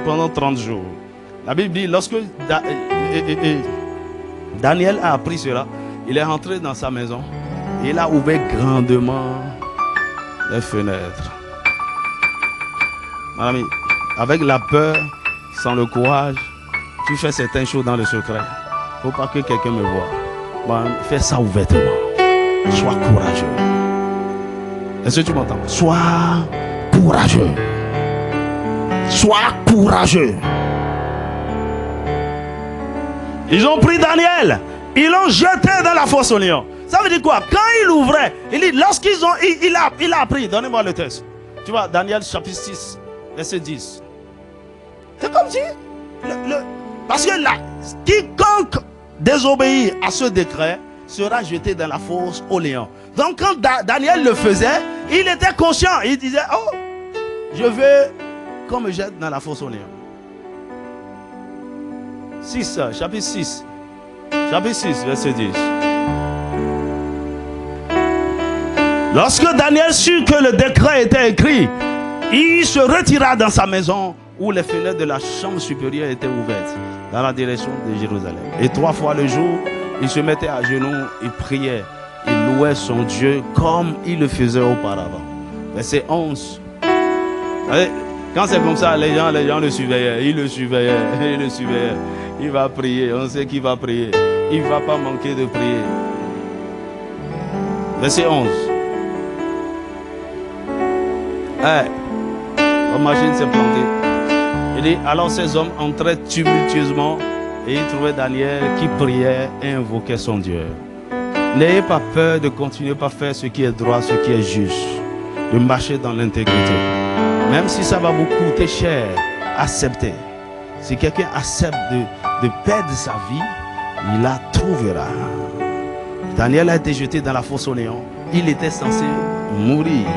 A: pendant 30 jours. La Bible dit, lorsque Daniel a appris cela, il est rentré dans sa maison et il a ouvert grandement les fenêtres. Mon ami, avec la peur, sans le courage, tu fais certaines choses dans le secret. Il ne faut pas que quelqu'un me voie. Bon, fais ça ouvertement. Sois courageux. Est-ce que tu m'entends? Sois courageux. Sois courageux. Ils ont pris Daniel. Ils l'ont jeté dans la fosse aux lions. Ça veut dire quoi? Quand il ouvrait, il dit, lorsqu'ils ont, il a appris. Donnez-moi le texte. Tu vois, Daniel chapitre 6, verset 10. C'est comme si... parce que là, quiconque désobéit à ce décret sera jeté dans la fosse aux lions. Donc quand Daniel le faisait, il était conscient. Il disait, oh, je veux qu'on me jette dans la fosse aux lions. 6, chapitre 6. Chapitre 6, verset 10. Lorsque Daniel sut que le décret était écrit, il se retira dans sa maison où les fenêtres de la chambre supérieure étaient ouvertes dans la direction de Jérusalem. Et 3 fois le jour, il se mettait à genoux, il priait, il louait son Dieu comme il le faisait auparavant. Verset 11. Quand c'est comme ça, les gens le surveillaient, il le surveillait. Il va prier, on sait qu'il va prier. Il ne va pas manquer de prier. Verset 11. La machine s'est plantée. Il dit, alors ces hommes entraient tumultueusement et ils trouvaient Daniel qui priait et invoquait son Dieu. N'ayez pas peur de continuer par faire ce qui est droit, ce qui est juste, de marcher dans l'intégrité. Même si ça va vous coûter cher, acceptez. Si quelqu'un accepte de perdre sa vie, il la trouvera. Daniel a été jeté dans la fosse au néant. Il était censé mourir.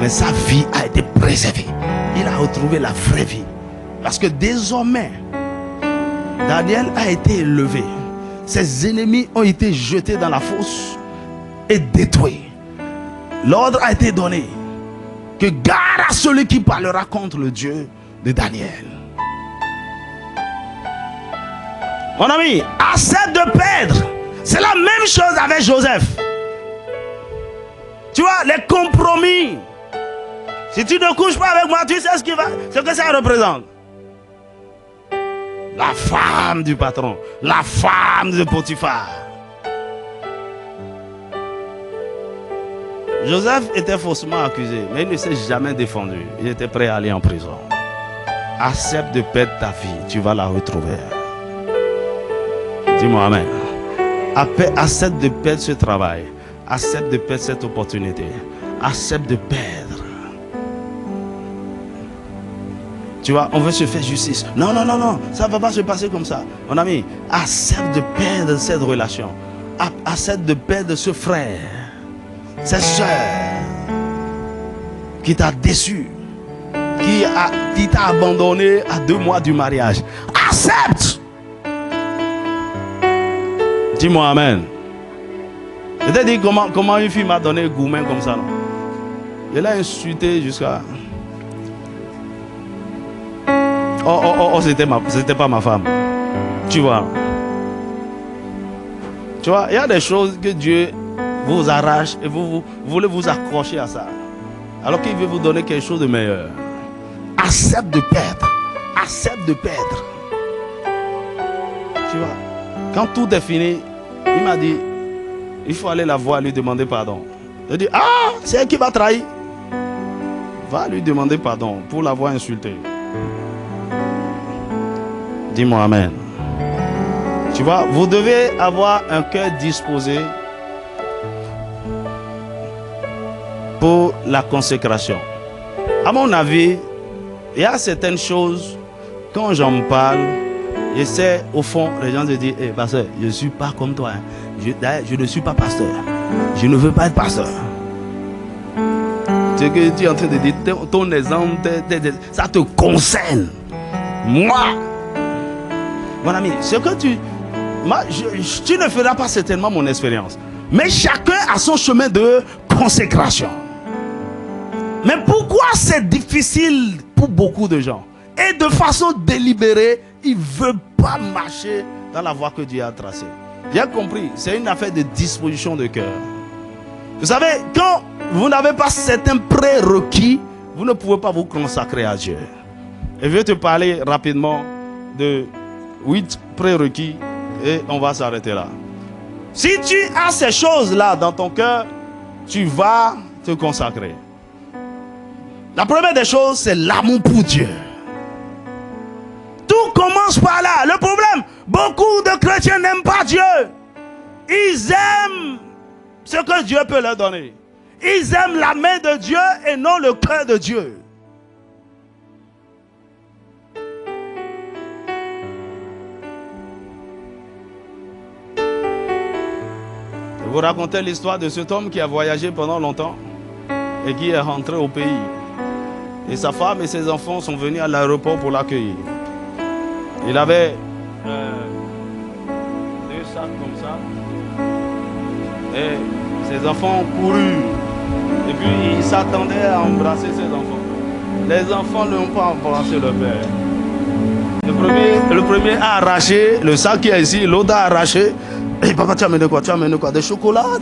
A: Mais sa vie a été préservée. Il a retrouvé la vraie vie. Parce que désormais, Daniel a été élevé. Ses ennemis ont été jetés dans la fosse et détruits. L'ordre a été donné que garde à celui qui parlera contre le Dieu de Daniel. Mon ami, accepte de perdre. C'est la même chose avec Joseph. Tu vois, les compromis. Si tu ne couches pas avec moi, tu sais ce que ça représente. La femme du patron, la femme de Potiphar. Joseph était faussement accusé, mais il ne s'est jamais défendu. Il était prêt à aller en prison. Accepte de perdre ta vie, tu vas la retrouver. Dis-moi amen. Accepte de perdre ce travail. Accepte de perdre cette opportunité. Accepte de perdre. Tu vois, on veut se faire justice. Non, non, non, non, ça ne va pas se passer comme ça. Mon ami, accepte de perdre cette relation. Accepte de perdre ce frère, cette soeur qui t'a déçu, qui t'a abandonné à 2 mois du mariage. Accepte. Dis-moi amen. Je t'ai dit comment une fille m'a donné un gourmet comme ça. Non? Elle a insulté jusqu'à... Oh, c'était pas ma femme. Tu vois. Tu vois, il y a des choses que Dieu vous arrache et vous voulez vous accrocher à ça. Alors qu'il veut vous donner quelque chose de meilleur. Accepte de perdre. Accepte de perdre. Tu vois. Quand tout est fini, il m'a dit, il faut aller la voir, lui demander pardon. Je dis, ah, c'est elle qui m'a trahi. Va lui demander pardon pour l'avoir insulté. Dis-moi amen. Tu vois, vous devez avoir un cœur disposé pour la consécration. À mon avis, il y a certaines choses, quand j'en parle, j'essaie au fond, les gens se disent, hey, pasteur, je ne suis pas comme toi. Hein. Je ne suis pas pasteur. Je ne veux pas être pasteur. Ce que tu es en train de dire, ton exemple, ça te concerne. Moi, mon ami, ce que tu ne feras pas certainement mon expérience. Mais chacun a son chemin de consécration. Mais pourquoi c'est difficile pour beaucoup de gens? Et de façon délibérée, ils ne veulent pas marcher dans la voie que Dieu a tracée. Bien compris, c'est une affaire de disposition de cœur. Vous savez, quand vous n'avez pas certains prérequis, vous ne pouvez pas vous consacrer à Dieu. Et je vais te parler rapidement de 8 prérequis et on va s'arrêter là. Si tu as ces choses-là dans ton cœur, tu vas te consacrer. La première des choses, c'est l'amour pour Dieu. Tout commence par là. Le problème, beaucoup de chrétiens n'aiment pas Dieu. Ils aiment ce que Dieu peut leur donner. Ils aiment la main de Dieu et non le cœur de Dieu. Je vous racontais l'histoire de cet homme qui a voyagé pendant longtemps et qui est rentré au pays. Et sa femme et ses enfants sont venus à l'aéroport pour l'accueillir. Il avait 2 sacs comme ça. Et ses enfants ont couru. Et puis il s'attendait à embrasser ses enfants. Les enfants ne l'ont pas embrassé le père. Le premier a arraché le sac qui est ici, l'autre a arraché. Et papa, tu as amené quoi? Tu as amené quoi? Des chocolats?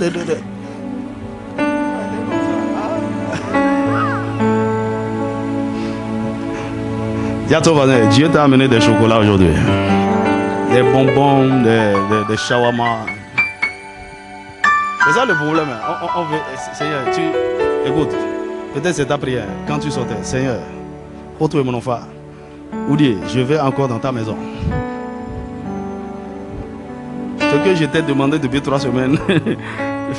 A: Dis à ton voisin, Dieu t'a amené des chocolats aujourd'hui. Des bonbons, des shawarma. C'est ça le problème. On veut, Seigneur, écoute, peut-être c'est ta prière. Quand tu sortais, Seigneur, retrouve mon enfant. Ou dis, je vais encore dans ta maison. Ce que je t'ai demandé depuis 3 semaines, il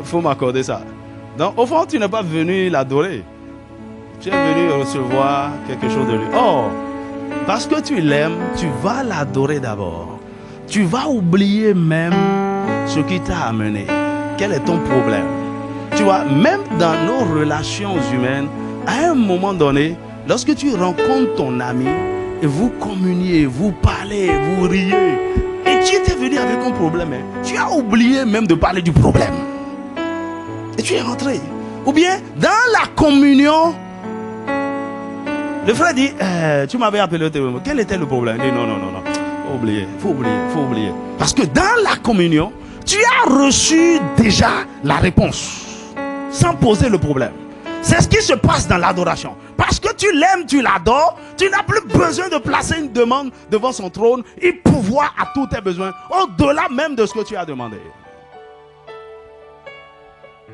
A: faut m'accorder ça. Donc, au fond, tu n'es pas venu l'adorer. Tu es venu recevoir quelque chose de lui. Oh, parce que tu l'aimes, tu vas l'adorer d'abord. Tu vas oublier même ce qui t'a amené. Quel est ton problème? Tu vois, même dans nos relations humaines, à un moment donné, lorsque tu rencontres ton ami, et vous communiez, vous parlez, vous riez, et tu étais venu avec un problème, hein, tu as oublié même de parler du problème. Et tu es rentré. Ou bien, dans la communion, le frère dit, tu m'avais appelé au téléphone, quel était le problème? Il dit, non. Faut oublier. Parce que dans la communion, tu as reçu déjà la réponse, sans poser le problème. C'est ce qui se passe dans l'adoration. Parce que tu l'aimes, tu l'adores, tu n'as plus besoin de placer une demande devant son trône et pouvoir à tous tes besoins, au-delà même de ce que tu as demandé.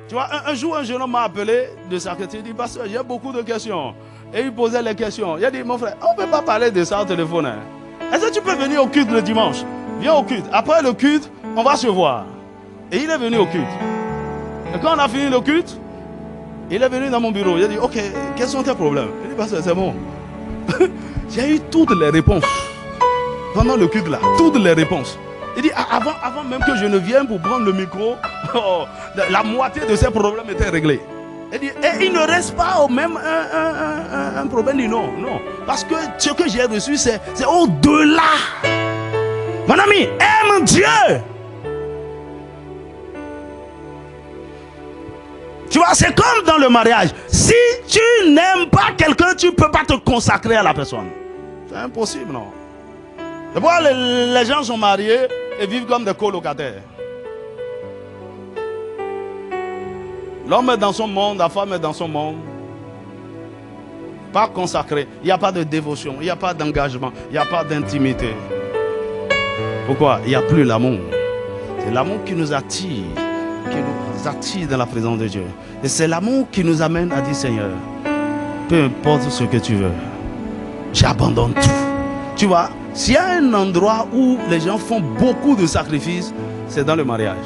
A: Tu vois, un jour, un jeune homme m'a appelé de sa quartier, il dit, pasteur, j'ai beaucoup de questions. Et il posait les questions. Il a dit, mon frère, on ne peut pas parler de ça au téléphone. Hein. Est-ce que tu peux venir au culte le dimanche? Viens au culte. Après le culte, on va se voir. Et il est venu au culte. Et quand on a fini le culte, il est venu dans mon bureau. Il a dit, ok, quels sont tes problèmes? Il dit, pasteur, c'est bon. J'ai eu toutes les réponses. Pendant le culte là, toutes les réponses. Il dit, avant même que je ne vienne pour prendre le micro, la moitié de ces problèmes étaient réglés. Il dit, et il ne reste pas même un problème. Il dit, non. Parce que ce que j'ai reçu, c'est au-delà. Mon ami, aime Dieu. Tu vois, c'est comme dans le mariage. Si tu n'aimes pas quelqu'un, tu ne peux pas te consacrer à la personne. C'est impossible, non? C'est pourquoi les gens sont mariés et vivent comme des colocataires. L'homme est dans son monde, la femme est dans son monde. Pas consacré. Il n'y a pas de dévotion, il n'y a pas d'engagement, il n'y a pas d'intimité. Pourquoi? Il n'y a plus l'amour. C'est l'amour qui nous attire dans la présence de Dieu. Et c'est l'amour qui nous amène à dire, Seigneur, peu importe ce que tu veux, j'abandonne tout. Tu vois, s'il y a un endroit où les gens font beaucoup de sacrifices, c'est dans le mariage.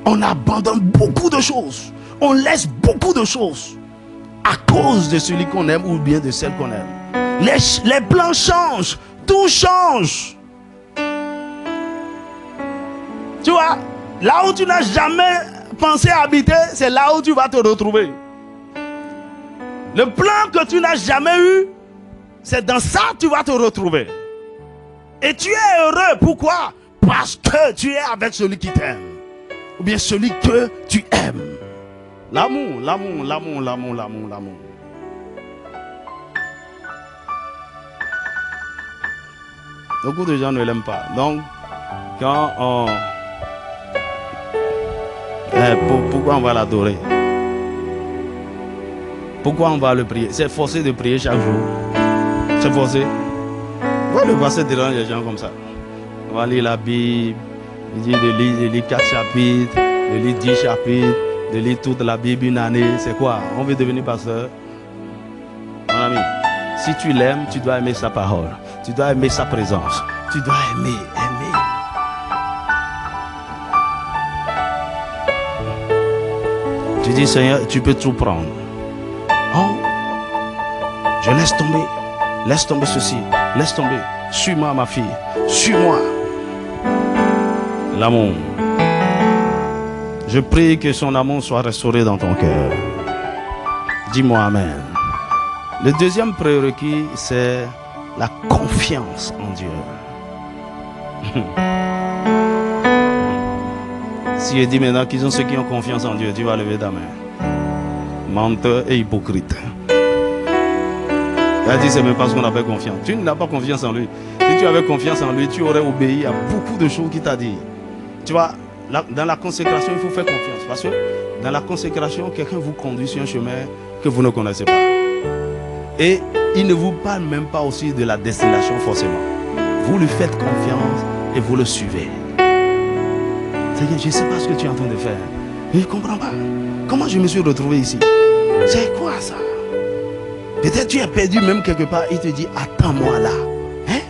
A: On abandonne beaucoup de choses. On laisse beaucoup de choses à cause de celui qu'on aime ou bien de celle qu'on aime. Les plans changent, tout change. Tu vois, là où tu n'as jamais pensé habiter, c'est là où tu vas te retrouver. Le plan que tu n'as jamais eu, c'est dans ça que tu vas te retrouver. Et tu es heureux. Pourquoi? Parce que tu es avec celui qui t'aime. Ou bien celui que tu aimes. L'amour. Beaucoup de gens ne l'aiment pas. Donc, quand on... pourquoi on va l'adorer? Pourquoi on va le prier? C'est forcé de prier chaque jour. C'est forcé. Pourquoi le pasteur dérange les gens comme ça? On va lire la Bible. Il dit de lire 4 chapitres, de lire 10 chapitres, de lire toute la Bible une année. C'est quoi? On veut devenir pasteur? Mon ami, si tu l'aimes, tu dois aimer sa parole. Tu dois aimer sa présence. Tu dois aimer. Tu dis, Seigneur, tu peux tout prendre. Oh, je laisse tomber. Laisse tomber ceci. Laisse tomber. Suis-moi, ma fille. Suis-moi. L'amour. Je prie que son amour soit restauré dans ton cœur. Dis-moi Amen. Le deuxième prérequis, c'est la confiance en Dieu. Si je dis maintenant qu'ils ont ceux qui ont confiance en Dieu, tu vas lever ta main. Menteur et hypocrite. Il a dit, c'est même pas ce qu'on appelle confiance. Tu n'as pas confiance en lui. Si tu avais confiance en lui, tu aurais obéi à beaucoup de choses qu'il t'a dit. Tu vois, dans la consécration, il faut faire confiance. Parce que dans la consécration, quelqu'un vous conduit sur un chemin que vous ne connaissez pas. Et il ne vous parle même pas aussi de la destination forcément. Vous lui faites confiance et vous le suivez. C'est-à-dire, je ne sais pas ce que tu es en train de faire. Je ne comprends pas. Comment je me suis retrouvé ici? C'est quoi ça? Peut-être tu es perdu même quelque part. Il te dit, attends-moi là. Hein?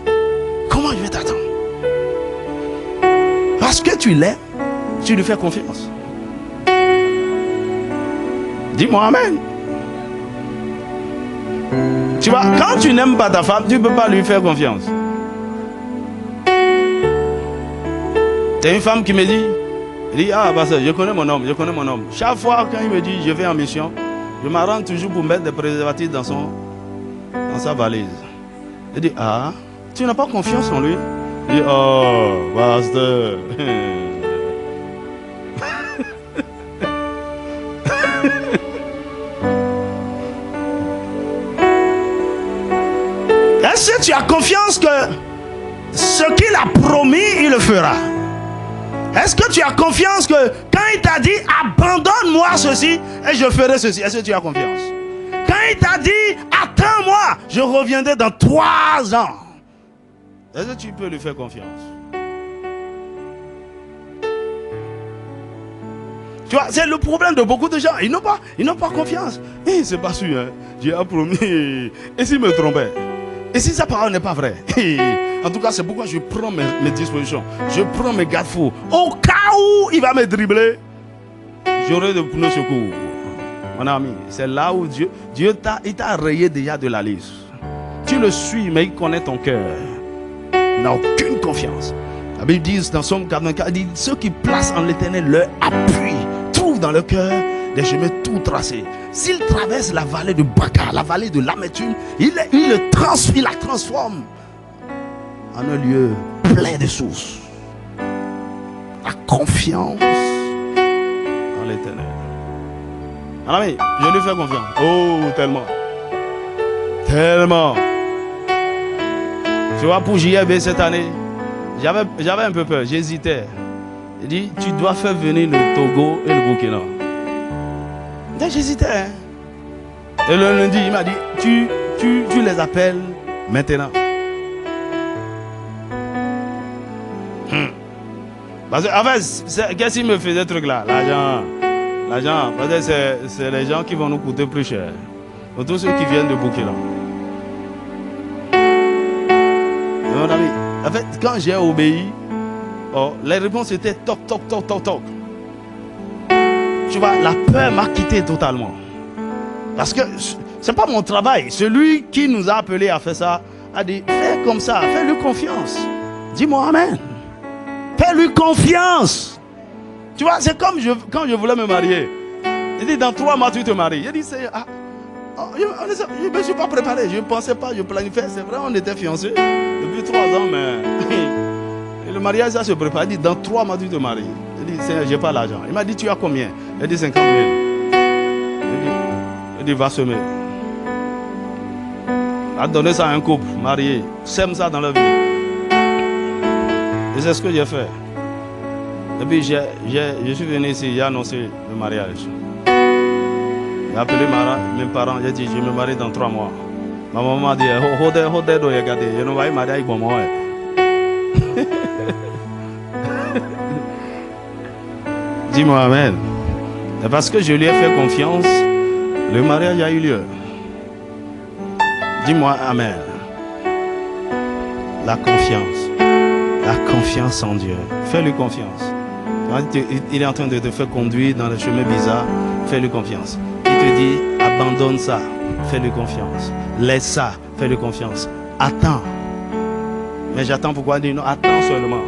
A: Comment je vais t'attendre? Parce que tu l'aimes, tu lui fais confiance. Dis-moi amen. Tu vois, quand tu n'aimes pas ta femme, tu ne peux pas lui faire confiance. C'est une femme qui me dit, ah, bah ça, je connais mon homme. Chaque fois quand il me dit, je vais en mission, je m'arrange toujours pour mettre des préservatifs dans sa valise. Il dit, ah, tu n'as pas confiance en lui? Il dit, oh, pasteur. Est-ce que tu as confiance que ce qu'il a promis, il le fera? Est-ce que tu as confiance que quand il t'a dit abandonne-moi ceci et je ferai ceci, est-ce que tu as confiance? Quand il t'a dit attends-moi, je reviendrai dans 3 ans, est-ce que tu peux lui faire confiance? Tu vois, c'est le problème de beaucoup de gens. Ils n'ont pas confiance. Et c'est pas sûr, hein. Dieu a promis. Et s'il me trompait? Et si sa parole n'est pas vraie? En tout cas, c'est pourquoi je prends mes dispositions. Je prends mes garde-fous. Au cas où il va me dribbler, j'aurai de pneus secours. Mon ami, c'est là où Dieu t'a rayé déjà de la liste. Tu le suis, mais il connaît ton cœur. Il n'a aucune confiance. La Bible dit dans Somme 84, il dit, ceux qui placent en l'Éternel leur appui trouvent dans leur cœur des chemins tout tracés. S'il traverse la vallée de Baca, la vallée de l'amertume, il la transforme en un lieu plein de sources. La confiance en l'Éternel. Alors, oui, je lui fais confiance. Oh, tellement. Tellement. Tu vois, pour JRB cette année, j'avais un peu peur, j'hésitais. Il dit, tu dois faire venir le Togo et le Burkina. J'hésitais. Hein? Et le lundi, il m'a dit, tu les appelles maintenant. Parce que, en fait, qu'est-ce qu'il me faisait ce truc là? L'argent, parce que c'est les gens qui vont nous coûter plus cher. Pour tous ceux qui viennent de Burkina. Mon ami, en fait, quand j'ai obéi, les réponses étaient toc, toc, toc, toc, toc. Tu vois, la peur m'a quitté totalement. Parce que ce n'est pas mon travail. Celui qui nous a appelés à faire ça a dit, fais comme ça, fais-lui confiance. Dis-moi amen. Fais-lui confiance. Tu vois, c'est comme quand je voulais me marier. Il dit, dans 3 mois, tu te maries. Il dit, je ne me suis pas préparé. Je ne pensais pas, je planifiais. C'est vrai, on était fiancés depuis 3 ans, mais et le mariage, ça se prépare. Il dit, dans 3 mois, tu te maries. Il dit, Seigneur, je n'ai pas l'argent. Il m'a dit, tu as combien? Il dit, 50 000. Il dit, va semer. Il a donné ça à un couple marié. Sème ça dans leur vie. Et c'est ce que j'ai fait. Et puis, je suis venu ici, j'ai annoncé le mariage. J'ai appelé mes parents, j'ai dit, je me marie dans 3 mois. Ma maman m'a dit, regardez, je ne vais pas marier avec mon maman. Dis-moi amen. Et parce que je lui ai fait confiance, le mariage a eu lieu. Dis-moi amen. La confiance en Dieu. Fais-lui confiance. Il est en train de te faire conduire dans le chemin bizarre. Fais-lui confiance. Il te dit, abandonne ça. Fais-lui confiance. Laisse ça. Fais-lui confiance. Attends. Mais j'attends pourquoi? Il dit non, attends seulement.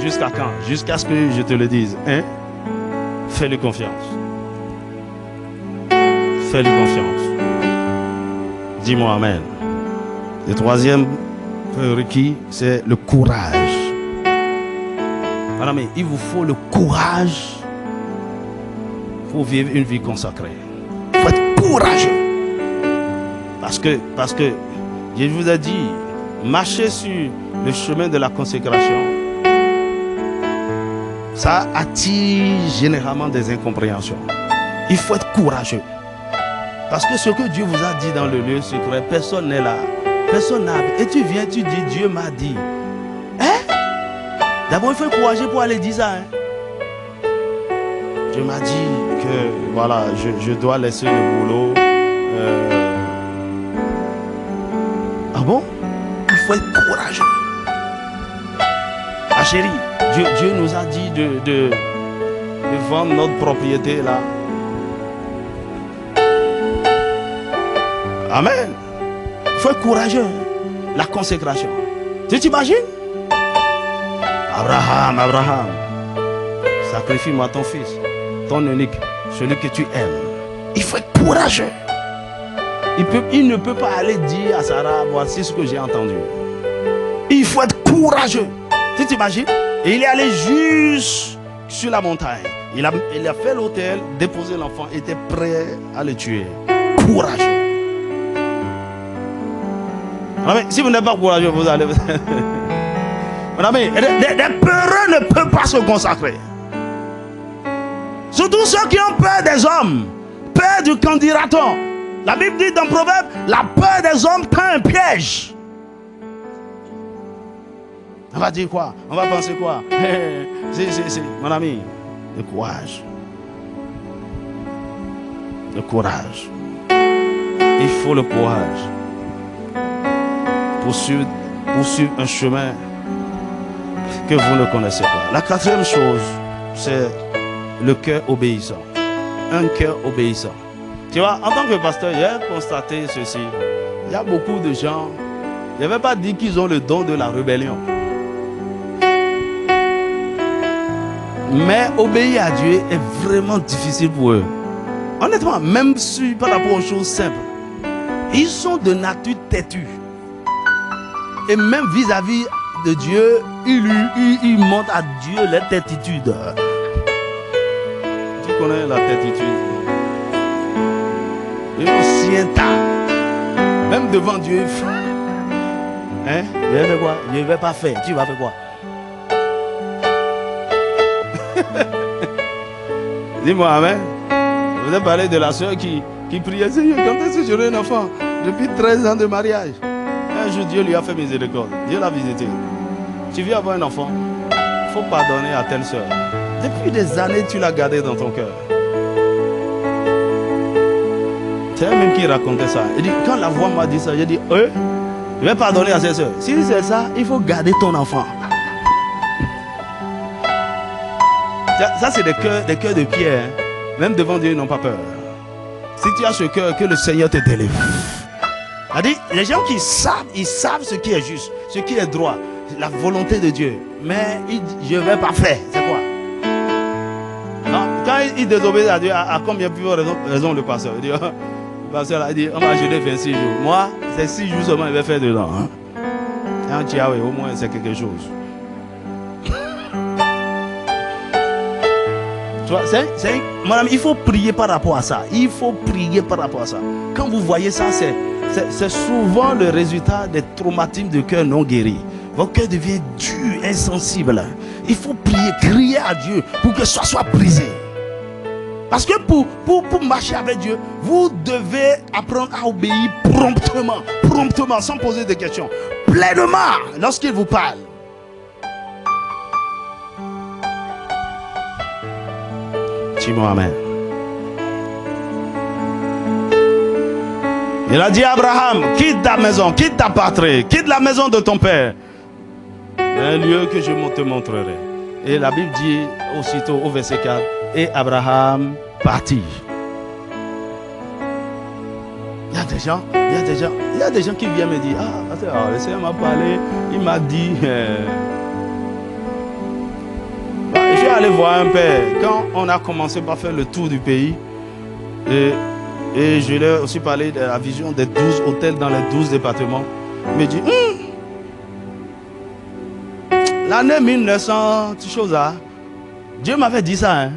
A: Jusqu'à quand? Jusqu'à ce que je te le dise. Hein? Fais-lui confiance. Fais-lui confiance. Dis-moi amen. Le 3e requis, c'est le courage. Voilà, mais il vous faut le courage pour vivre une vie consacrée. Il faut être courageux. Parce que je vous ai dit, marcher sur le chemin de la consécration, ça attire généralement des incompréhensions. Il faut être courageux. Parce que ce que Dieu vous a dit dans le lieu secret, personne n'est là. Personne n'a. Et tu viens, tu dis, Dieu m'a dit. Hein? D'abord, il faut être courageux pour aller dire ça. Hein? Dieu m'a dit que voilà, je dois laisser le boulot. Ah bon? Il faut être courageux. Ah chérie, Dieu nous a dit de vendre notre propriété là. Amen. Il faut être courageux. La consécration. Tu t'imagines? Abraham, sacrifie-moi ton fils, ton unique, celui que tu aimes. Il faut être courageux. Il ne peut pas aller dire à Sarah, voici ce que j'ai entendu. Il faut être courageux. Tu t'imagines? Et il est allé juste sur la montagne. Il a fait l'autel, déposé l'enfant, était prêt à le tuer. Courageux. Si vous n'êtes pas courageux, vous allez... Les peureux ne peuvent pas se consacrer. Surtout ceux qui ont peur des hommes, peur du candidaton. La Bible dit dans Proverbe, la peur des hommes tend un piège. On va dire quoi? On va penser quoi? Mon ami, le courage. Le courage. Il faut le courage. Poursuivre un chemin que vous ne connaissez pas. La quatrième chose, c'est le cœur obéissant. Un cœur obéissant. Tu vois, en tant que pasteur, j'ai constaté ceci. Il y a beaucoup de gens, je ne vais pas dire qu'ils ont le don de la rébellion. Mais obéir à Dieu est vraiment difficile pour eux. Honnêtement, même par rapport aux choses simples. Ils sont de nature têtue. Et même vis-à-vis de Dieu, ils montrent à Dieu leur têtitude. Tu connais la têtitude? Il est aussi même devant Dieu. Hein? Je vais faire quoi? Je ne vais pas faire. Tu vas faire quoi? Dis-moi, amen. Je vous ai parlé de la soeur qui priait, Seigneur, quand est-ce que j'aurai un enfant? Depuis 13 ans de mariage. Un jour, Dieu lui a fait miséricorde. Dieu l'a visité. Tu viens avoir un enfant. Il faut pardonner à telle soeur. Depuis des années, tu l'as gardé dans ton cœur. C'est elle même qui racontait ça. Il dit, quand la voix m'a dit ça, j'ai dit, je vais pardonner à cette soeur. Si c'est ça, il faut garder ton enfant. Ça, c'est des cœurs de pierre. Hein. Même devant Dieu, ils n'ont pas peur. Si tu as ce cœur, que le Seigneur te délivre. C'est-à-dire, les gens qui savent, ils savent ce qui est juste, ce qui est droit, la volonté de Dieu. Mais je ne vais pas faire. C'est quoi? Non, quand il désobéit à Dieu, à combien plus raison le pasteur? Il dit, le pasteur a dit, on va jeûner 26 jours. Moi, c'est 6 jours seulement il va faire dedans. Hein. Un tiaoué, au moins, c'est quelque chose. Mon ami, il faut prier par rapport à ça. Il faut prier par rapport à ça. Quand vous voyez ça, c'est souvent le résultat des traumatismes de cœur non guéris. Votre cœur devient dur, insensible. Il faut prier, crier à Dieu pour que ça soit brisé. Parce que pour marcher avec Dieu, vous devez apprendre à obéir promptement, sans poser de questions. Pleinement, lorsqu'il vous parle. Dis-moi amen. Il a dit à Abraham, quitte ta maison, quitte ta patrie, quitte la maison de ton père. Un lieu que je te montrerai. Et la Bible dit aussitôt au verset 4, et Abraham partit. Il y a des gens qui viennent me dire, le Seigneur m'a parlé, il m'a dit... Je suis allé voir un père quand on a commencé par faire le tour du pays et je lui ai aussi parlé de la vision des 12 hôtels dans les 12 départements. Il me dit l'année 1900, tu chose là, Dieu m'avait dit ça. Hein.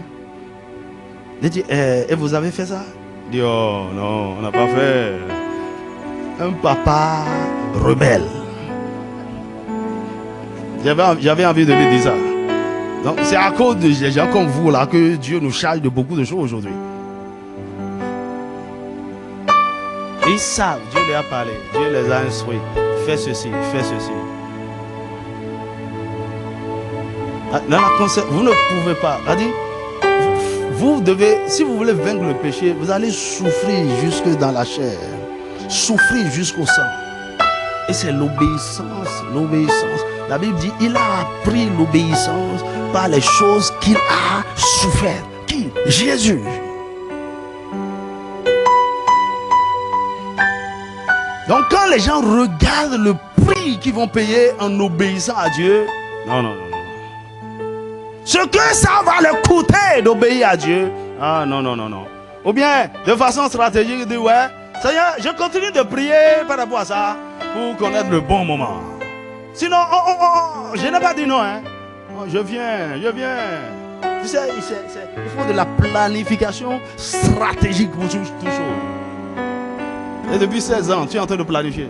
A: Il dit et vous avez fait ça? Il dit oh non, on n'a pas fait. un papa rebelle. J'avais envie de lui dire ça. Donc c'est à cause de gens comme vous là que Dieu nous charge de beaucoup de choses aujourd'hui. Ils savent, Dieu leur a parlé, Dieu les a instruits. Fais ceci, fais ceci. Dans la concept, vous ne pouvez pas. Vous devez, si vous voulez vaincre le péché, vous allez souffrir jusque dans la chair, souffrir jusqu'au sang. Et c'est l'obéissance, l'obéissance. La Bible dit, il a appris l'obéissance par les choses qu'il a souffert. Qui? Jésus. Donc quand les gens regardent le prix qu'ils vont payer en obéissant à Dieu, non, non, non, non. Ce que ça va leur coûter d'obéir à Dieu, ah non, non, non, non. Ou bien, de façon stratégique, ils disent, ouais, Seigneur, je continue de prier par rapport à ça pour connaître le bon moment. Sinon, je n'ai pas dit non, hein. Oh, je viens. Tu sais, il faut de la planification stratégique pour tout chose. Et depuis 16 ans, tu es en train de planifier.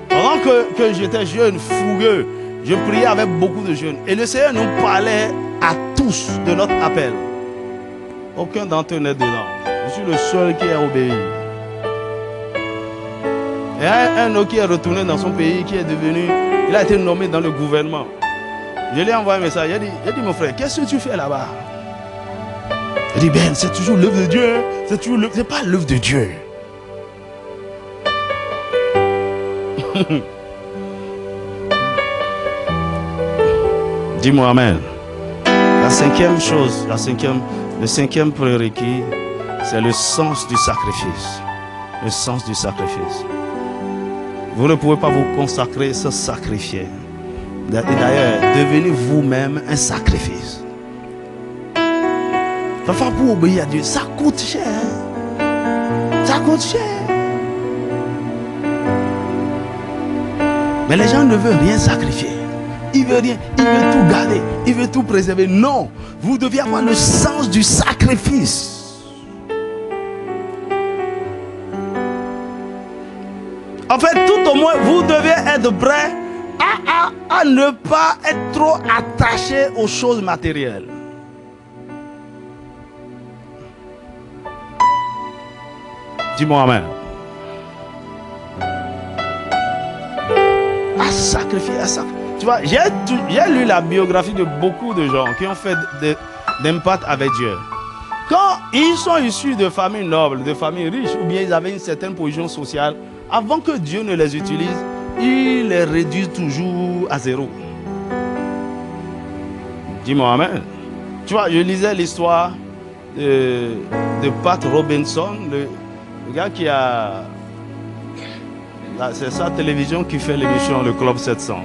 A: Pendant que j'étais jeune, fougueux, je priais avec beaucoup de jeunes. Et le Seigneur nous parlait à tous de notre appel. Aucun d'entre eux n'est dedans. Je suis le seul qui a obéi. Et un autre qui est retourné dans son pays, qui est devenu, il a été nommé dans le gouvernement. Je lui ai envoyé un message. Il a dit mon frère, qu'est-ce que tu fais là-bas? Il dit, ben, c'est toujours l'œuvre de Dieu. C'est pas l'œuvre de Dieu. Dis-moi amen. La cinquième chose, le cinquième prérequis, c'est le sens du sacrifice. Le sens du sacrifice. Vous ne pouvez pas vous consacrer sans sacrifier. Et d'ailleurs, devenez vous-même un sacrifice. Parfois, pour obéir à Dieu, ça coûte cher. Ça coûte cher. Mais les gens ne veulent rien sacrifier. Ils veulent rien. Ils veulent tout garder. Ils veulent tout préserver. Non. Vous devez avoir le sens du sacrifice. En fait, tout au moins, vous devez être prêt à ne pas être trop attaché aux choses matérielles. Dis-moi amen. À sacrifier, à sacrifier. Tu vois, j'ai lu la biographie de beaucoup de gens qui ont fait d'impact avec Dieu. Quand ils sont issus de familles nobles, de familles riches, ou bien ils avaient une certaine position sociale, avant que Dieu ne les utilise, il les réduit toujours à zéro. Dis-moi amen. Tu vois, je lisais l'histoire de Pat Robinson, le gars qui a... C'est sa télévision qui fait l'émission Le Club 700.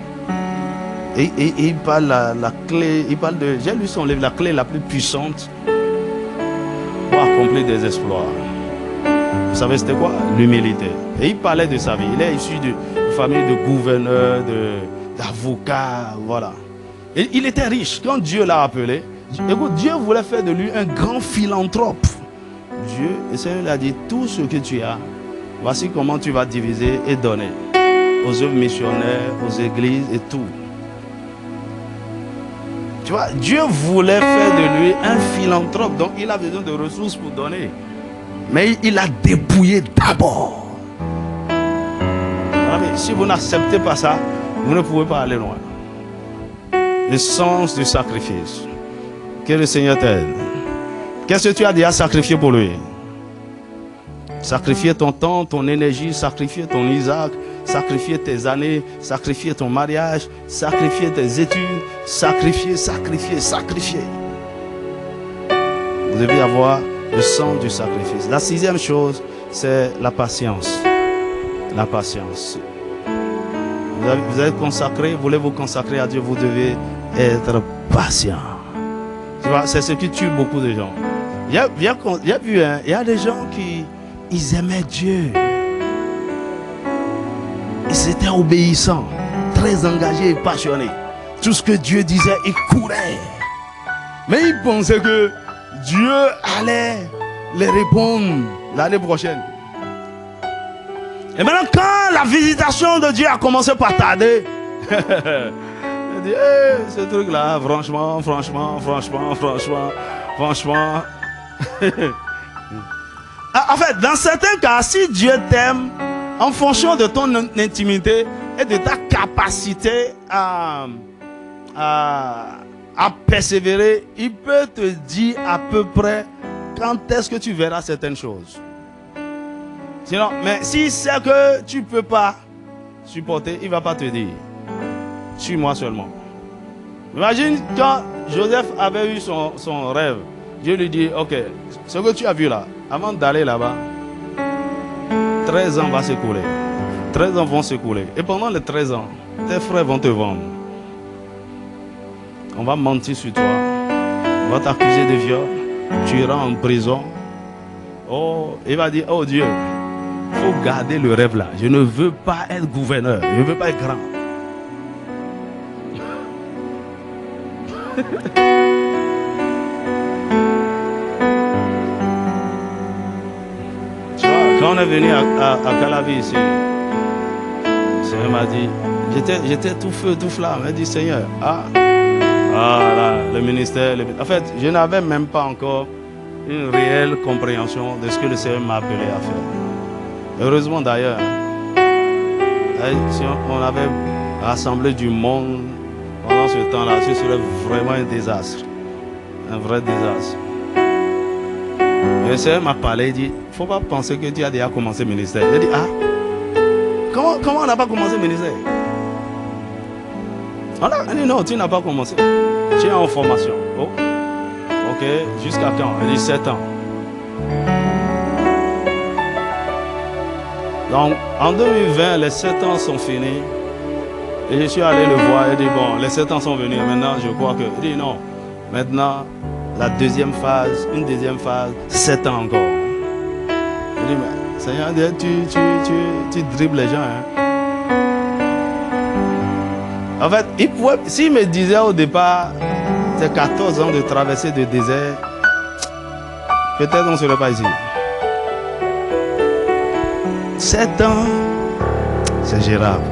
A: Et il parle la clé, il parle de... J'ai lu son livre, la clé la plus puissante pour accomplir des exploits. Vous savez c'était quoi? L'humilité. Et il parlait de sa vie. Il est issu d'une famille de gouverneurs, d'avocats, voilà. Et il était riche. Quand Dieu l'a appelé, écoute, Dieu voulait faire de lui un grand philanthrope. Dieu, le Seigneur lui a dit, tout ce que tu as, voici comment tu vas diviser et donner aux œuvres missionnaires, aux églises et tout. Tu vois, Dieu voulait faire de lui un philanthrope, donc il a besoin de ressources pour donner. Mais il a dépouillé d'abord. Si vous n'acceptez pas ça, vous ne pouvez pas aller loin. Le sens du sacrifice. Que le Seigneur t'aide. Qu'est-ce que tu as déjà sacrifié pour lui? Sacrifier ton temps, ton énergie, sacrifier ton Isaac, sacrifier tes années, sacrifier ton mariage, sacrifier tes études, sacrifier. Vous devez avoir le sens du sacrifice. La sixième chose, c'est la patience. La patience. Vous êtes consacré, vous voulez vous consacrer à Dieu, vous devez être patient. Tu vois, c'est ce qui tue beaucoup de gens. Il y a des gens qui ils aimaient Dieu. Ils étaient obéissants, très engagés et passionnés. Tout ce que Dieu disait, ils couraient. Mais ils pensaient que Dieu allait les répondre l'année prochaine. Et maintenant, quand la visitation de Dieu a commencé par tarder, il dit, ce truc-là, franchement. En fait, dans certains cas, si Dieu t'aime, en fonction de ton intimité et de ta capacité à persévérer, il peut te dire à peu près quand est-ce que tu verras certaines choses. Sinon, mais si c'est que tu ne peux pas supporter, il ne va pas te dire. Suis-moi seulement. Imagine quand Joseph avait eu son rêve. Dieu lui dit, ok, ce que tu as vu là, avant d'aller là-bas, 13 ans va s'écouler. 13 ans vont s'écouler. Et pendant les 13 ans, tes frères vont te vendre. On va mentir sur toi. On va t'accuser de viol. Tu iras en prison. Oh, il va dire, oh Dieu, il faut garder le rêve là. Je ne veux pas être gouverneur. Je ne veux pas être grand. Tu vois, quand on est venu à Calavi ici, le Seigneur m'a dit, j'étais tout feu, tout flamme. Il m'a dit, Seigneur, là, le ministère. En fait, je n'avais même pas encore une réelle compréhension de ce que le Seigneur m'a appelé à faire. Heureusement d'ailleurs, si on avait rassemblé du monde pendant ce temps-là, ce serait vraiment un désastre. Un vrai désastre. Le Seigneur m'a parlé, il dit, il ne faut pas penser que tu as déjà commencé le ministère. Il a dit, comment on n'a pas commencé le ministère? Il dit, non, tu n'as pas commencé. Tu es en formation. Oh. Ok, jusqu'à quand? Il dit 7 ans. Donc, en 2020, les 7 ans sont finis. Et je suis allé le voir. Il dit, bon, les 7 ans sont venus. Maintenant, je crois que... Il dit, non. Maintenant, la deuxième phase, une deuxième phase, 7 ans encore. Il dit, mais Seigneur, tu dribbles les gens. Hein. En fait, s'il me disait au départ, c'est 14 ans de traversée de désert, peut-être on ne serait pas ici. 7 ans, c'est gérable.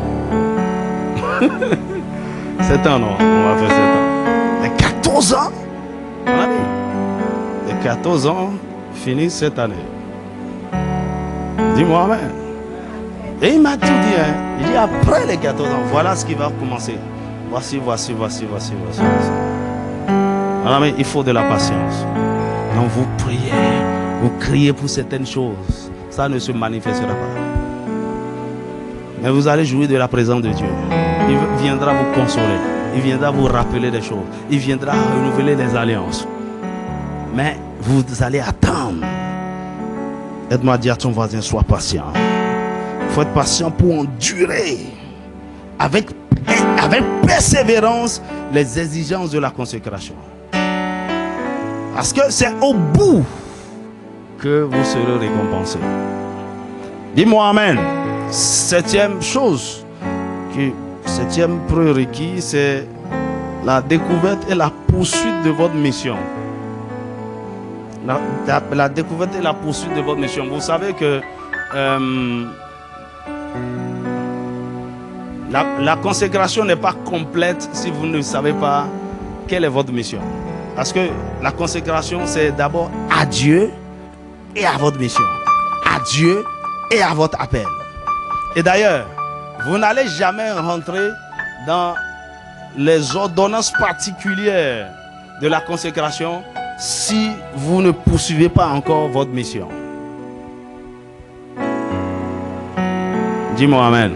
A: 7 ans, non, on va faire 7 ans. Mais 14 ans, mon ami, les 14 ans finissent cette année. Dis-moi amen. Et il m'a tout dit, hein. Il dit après les 14 ans, voilà ce qui va commencer. Voici. Mon ami, il faut de la patience. Donc vous priez, vous criez pour certaines choses. Ça ne se manifestera pas. Mais vous allez jouir de la présence de Dieu. Il viendra vous consoler. Il viendra vous rappeler des choses. Il viendra renouveler les alliances. Mais vous allez attendre. Aide-moi à dire à ton voisin, sois patient. Il faut être patient pour endurer avec persévérance les exigences de la consécration. Parce que c'est au bout que vous serez récompensé. Dis-moi amen. Septième chose, septième prérequis, c'est la découverte et la poursuite de votre mission. La découverte et la poursuite de votre mission. Vous savez que la consécration n'est pas complète si vous ne savez pas quelle est votre mission. Parce que la consécration, c'est d'abord à Dieu et à votre mission. À Dieu et à votre appel. Et d'ailleurs, vous n'allez jamais rentrer dans les ordonnances particulières de la consécration si vous ne poursuivez pas encore votre mission. Dis-moi amen.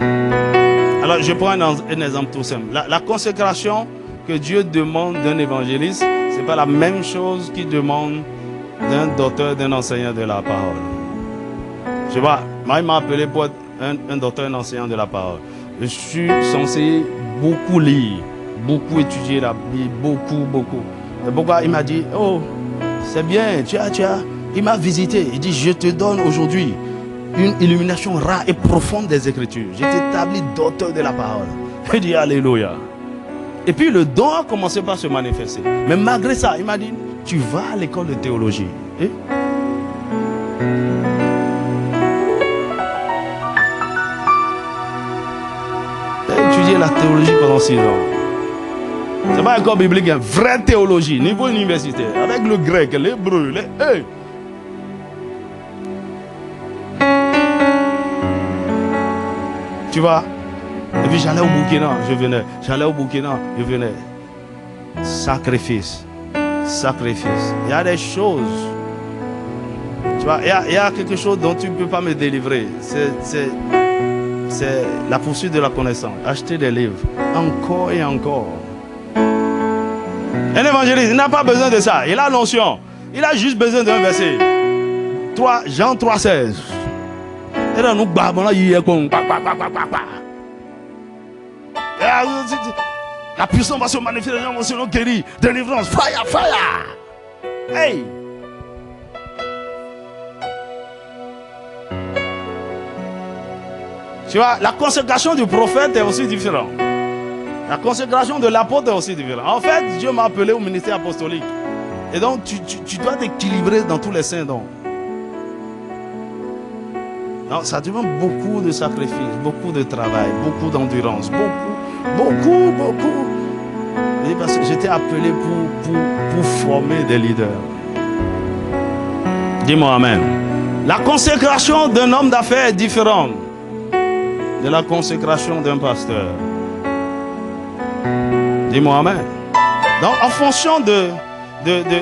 A: Alors, je prends un exemple tout simple. La consécration que Dieu demande d'un évangéliste, ce n'est pas la même chose qu'il demande d'un docteur, d'un enseignant de la parole. Je sais pas, moi, il m'a appelé pour être un docteur, un enseignant de la parole. Je suis censé beaucoup lire, beaucoup étudier la Bible, beaucoup. Et pourquoi il m'a dit, oh, c'est bien, tu as. Il m'a visité, il dit, je te donne aujourd'hui une illumination rare et profonde des Écritures. Je t'établis docteur de la parole. Il dit, alléluia. Et puis le don a commencé par se manifester. Mais malgré ça, il m'a dit, tu vas à l'école de théologie. étudié la théologie pendant 6 ans. C'est pas encore biblique, une vraie théologie, niveau universitaire, avec le grec, l'hébreu, les... Hey. Tu vois? Et puis j'allais au Burkina, je venais. J'allais au Burkina, je venais. Sacrifice. Sacrifice. Il y a des choses. Tu vois, il y a quelque chose dont tu ne peux pas me délivrer. C'est la poursuite de la connaissance. Acheter des livres. Encore et encore. Un évangéliste, il n'a pas besoin de ça. Il a l'onction. Il a juste besoin d'un verset. Jean 3,16. Et là, nous babons là, il y a quoi? La puissance va se manifester, les gens vont se guérir. Délivrance, fire, fire. Hey! Tu vois, la consécration du prophète est aussi différente. La consécration de l'apôtre est aussi différente. En fait, Dieu m'a appelé au ministère apostolique. Et donc, tu dois t'équilibrer dans tous les saints dons. Donc, ça demande beaucoup de sacrifices, beaucoup de travail, beaucoup d'endurance, beaucoup. Et parce que j'étais appelé pour former des leaders. Dis-moi amen. La consécration d'un homme d'affaires est différente de la consécration d'un pasteur. Dis-moi amen. Donc en fonction de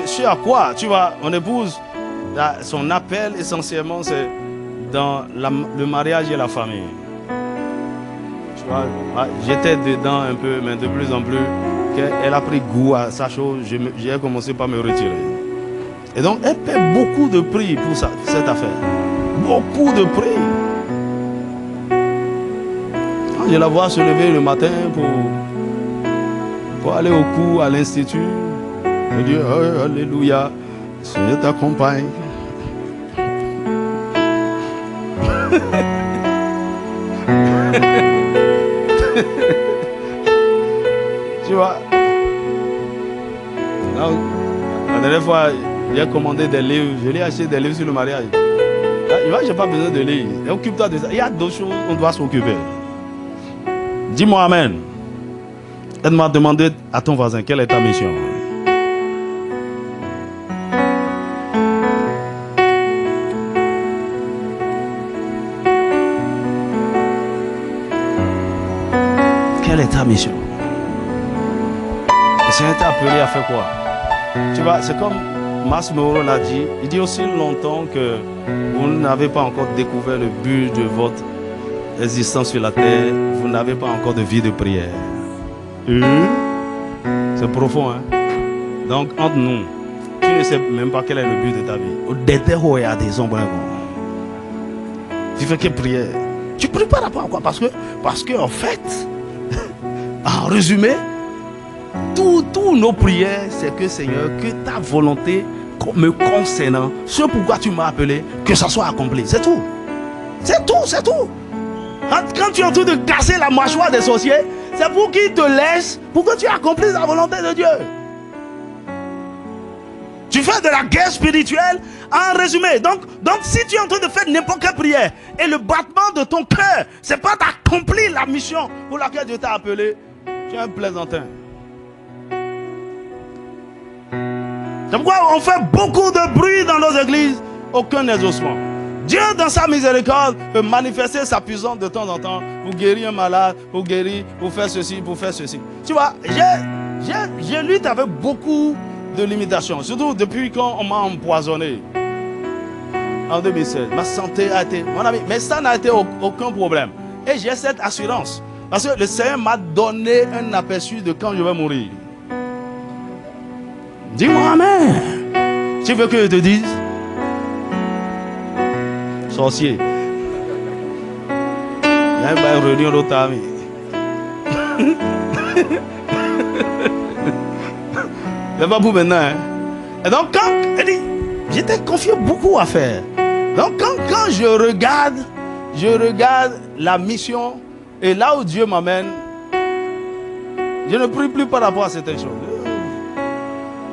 A: ce à quoi, tu vois, mon épouse, son appel essentiellement c'est dans le mariage et la famille. Tu vois, j'étais dedans un peu, mais de plus en plus, elle a pris goût à sa chose, j'ai commencé par me retirer. Et donc elle paie beaucoup de prix pour cette affaire. Beaucoup de prix. Je la vois se lever le matin pour aller au cours à l'institut. Je dis, oh, alléluia, Seigneur t'accompagne. Tu vois. Donc, la dernière fois, j'ai commandé des livres. Je lui ai acheté des livres sur le mariage. Il va, j'ai pas besoin de lire. Occupe-toi de ça. Il y a d'autres choses on doit s'occuper. Dis-moi amen. Aide-moi à demander à ton voisin quelle est ta mission. Quelle est ta mission? Le Seigneur t'a appelé à faire quoi? Tu vois, c'est comme Massimo l'a dit. Il dit aussi longtemps que vous n'avez pas encore découvert le but de votre existence sur la terre. Vous n'avez pas encore de vie de prière. C'est profond, hein? Donc, entre nous, tu ne sais même pas quel est le but de ta vie. Tu fais que prière. Tu pries par rapport à quoi? Parce que en fait, en résumé, toutes nos prières, c'est que Seigneur, que ta volonté me concernant, ce pourquoi tu m'as appelé, que ça soit accompli. C'est tout. C'est tout, c'est tout. Quand tu es en train de casser la mâchoire des sorciers, c'est pour qu'ils te laissent, pour que tu accomplisses la volonté de Dieu. Tu fais de la guerre spirituelle en résumé. Donc si tu es en train de faire n'importe quelle prière et le battement de ton cœur, c'est pas d'accomplir la mission pour laquelle Dieu t'a appelé, tu es un plaisantin. C'est pourquoi on fait beaucoup de bruit dans nos églises, aucun exaucement. Dieu, dans sa miséricorde, peut manifester sa puissance de temps en temps pour guérir un malade, pour guérir, pour faire ceci, pour faire ceci. Tu vois, j'ai lutté avec beaucoup de limitations, surtout depuis quand on m'a empoisonné en 2016. Ma santé a été, mon ami, mais ça n'a été aucun problème. Et j'ai cette assurance, parce que le Seigneur m'a donné un aperçu de quand je vais mourir. Dis-moi amen. Tu veux que je te dise? Sorcier. Il y a une réunion d'autres amis. C'est pas pour maintenant. Hein? Et donc, j'étais confié beaucoup à faire. Donc, quand je regarde la mission et là où Dieu m'amène, je ne prie plus par rapport à certaines choses.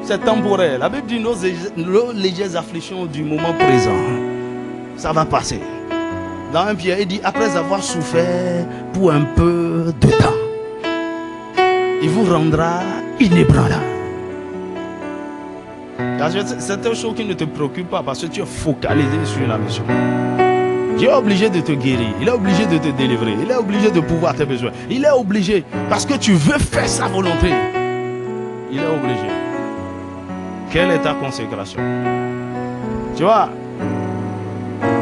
A: C'est temporaire. La Bible dit nos légères afflictions du moment présent. Ça va passer. Dans 1 Pierre, il dit, après avoir souffert pour un peu de temps. il vous rendra inébranlable. C'est une chose qui ne te préoccupe pas parce que tu es focalisé sur la mission. Dieu est obligé de te guérir, il est obligé de te délivrer, il est obligé de pouvoir tes besoins. Il est obligé parce que tu veux faire sa volonté. Il est obligé. Quelle est ta consécration? Tu vois,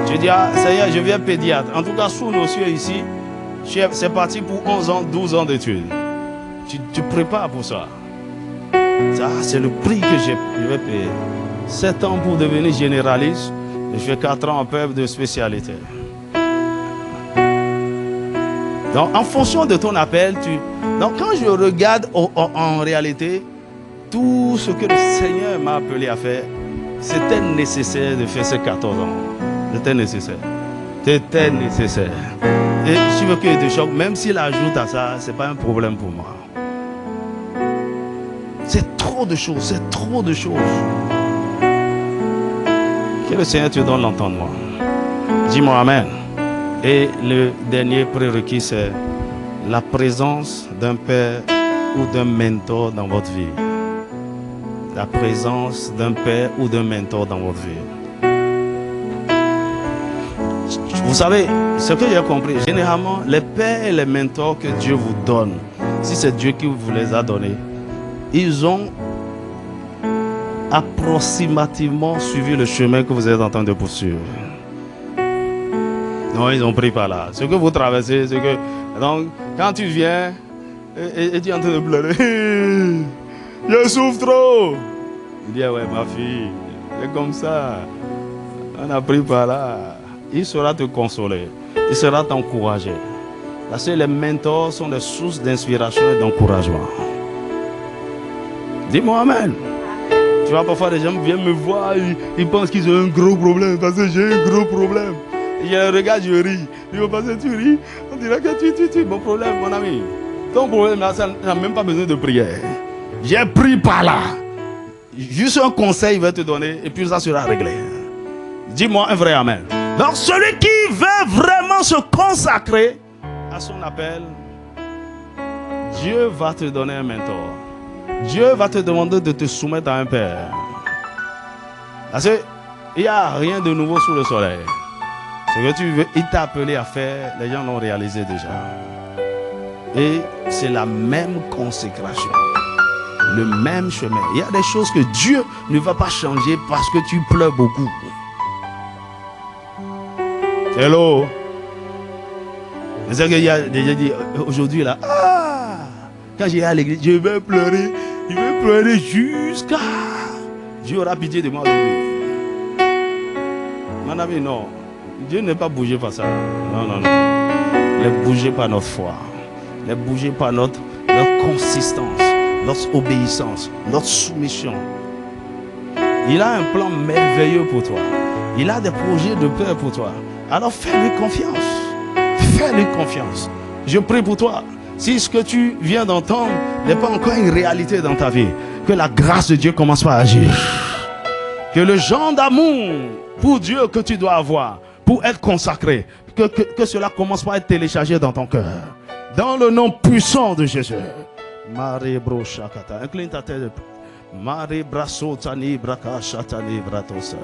A: tu dis, ah, ça y est, je viens pédiatre. En tout cas, sous nos cieux ici, c'est parti pour 11 ans, 12 ans d'études. Tu prépares pour ça. Ça, c'est le prix que je vais payer. 7 ans pour devenir généraliste. Je fais 4 ans en peuple de spécialité. Donc, en fonction de ton appel, donc quand je regarde en réalité, tout ce que le Seigneur m'a appelé à faire, c'était nécessaire de faire ces 14 ans. C'était nécessaire. C'était nécessaire. Et je veux que de choc, même s'il ajoute à ça, ce n'est pas un problème pour moi. C'est trop de choses, c'est trop de choses. Que le Seigneur te donne l'entendement. Dis-moi Amen. Et le dernier prérequis, c'est la présence d'un père ou d'un mentor dans votre vie. La présence d'un père ou d'un mentor dans votre vie. Vous savez, ce que j'ai compris, généralement, les pères et les mentors que Dieu vous donne, si c'est Dieu qui vous les a donnés, ils ont approximativement suivi le chemin que vous êtes en train de poursuivre. Non, ils ont pris par là. Ce que vous traversez, c'est que... Donc, quand tu viens et tu es en train de pleurer, je souffre trop. Il dit, ouais, ma fille, c'est comme ça. On a pris par là. Il saura te consoler. Il saura t'encourager. Parce que les mentors sont des sources d'inspiration et d'encouragement. Dis-moi Amen. Tu vois, parfois les gens viennent me voir, ils pensent qu'ils ont un gros problème, parce que j'ai un gros problème. Et je regarde, je ris. Ils vont penser, tu ris, on dirait que tu, mon problème, mon ami. Ton problème là, ça n'a même pas besoin de prière. J'ai pris par là. Juste un conseil, il va te donner, et puis ça sera réglé. Dis-moi un vrai Amen. Donc celui qui veut vraiment se consacrer à son appel, Dieu va te donner un mentor. Dieu va te demander de te soumettre à un père. Parce qu'il n'y a rien de nouveau sous le soleil. Ce que tu veux, il t'a appelé à faire, les gens l'ont réalisé déjà. Et c'est la même consécration. Le même chemin. Il y a des choses que Dieu ne va pas changer parce que tu pleures beaucoup. Hello. C'est qu'il y a déjà dit aujourd'hui là, ah, quand j'ai à l'église, je vais pleurer. Je vais pleurer jusqu'à... Dieu aura pitié de moi aujourd'hui. Mon ami, non. Dieu n'est pas bougé par ça. Non, non, non. Ne bougez pas notre foi. Ne bougez pas notre consistance, notre obéissance, notre soumission. Il a un plan merveilleux pour toi. Il a des projets de paix pour toi. Alors fais-lui confiance. Fais-lui confiance. Je prie pour toi. Si ce que tu viens d'entendre n'est pas encore une réalité dans ta vie, que la grâce de Dieu commence par agir. Que le genre d'amour pour Dieu que tu dois avoir, pour être consacré, que cela commence par être téléchargé dans ton cœur. Dans le nom puissant de Jésus. Marie Brochakata. Incline ta tête. Marie Brasso Tani Braka Chatani Bratosa.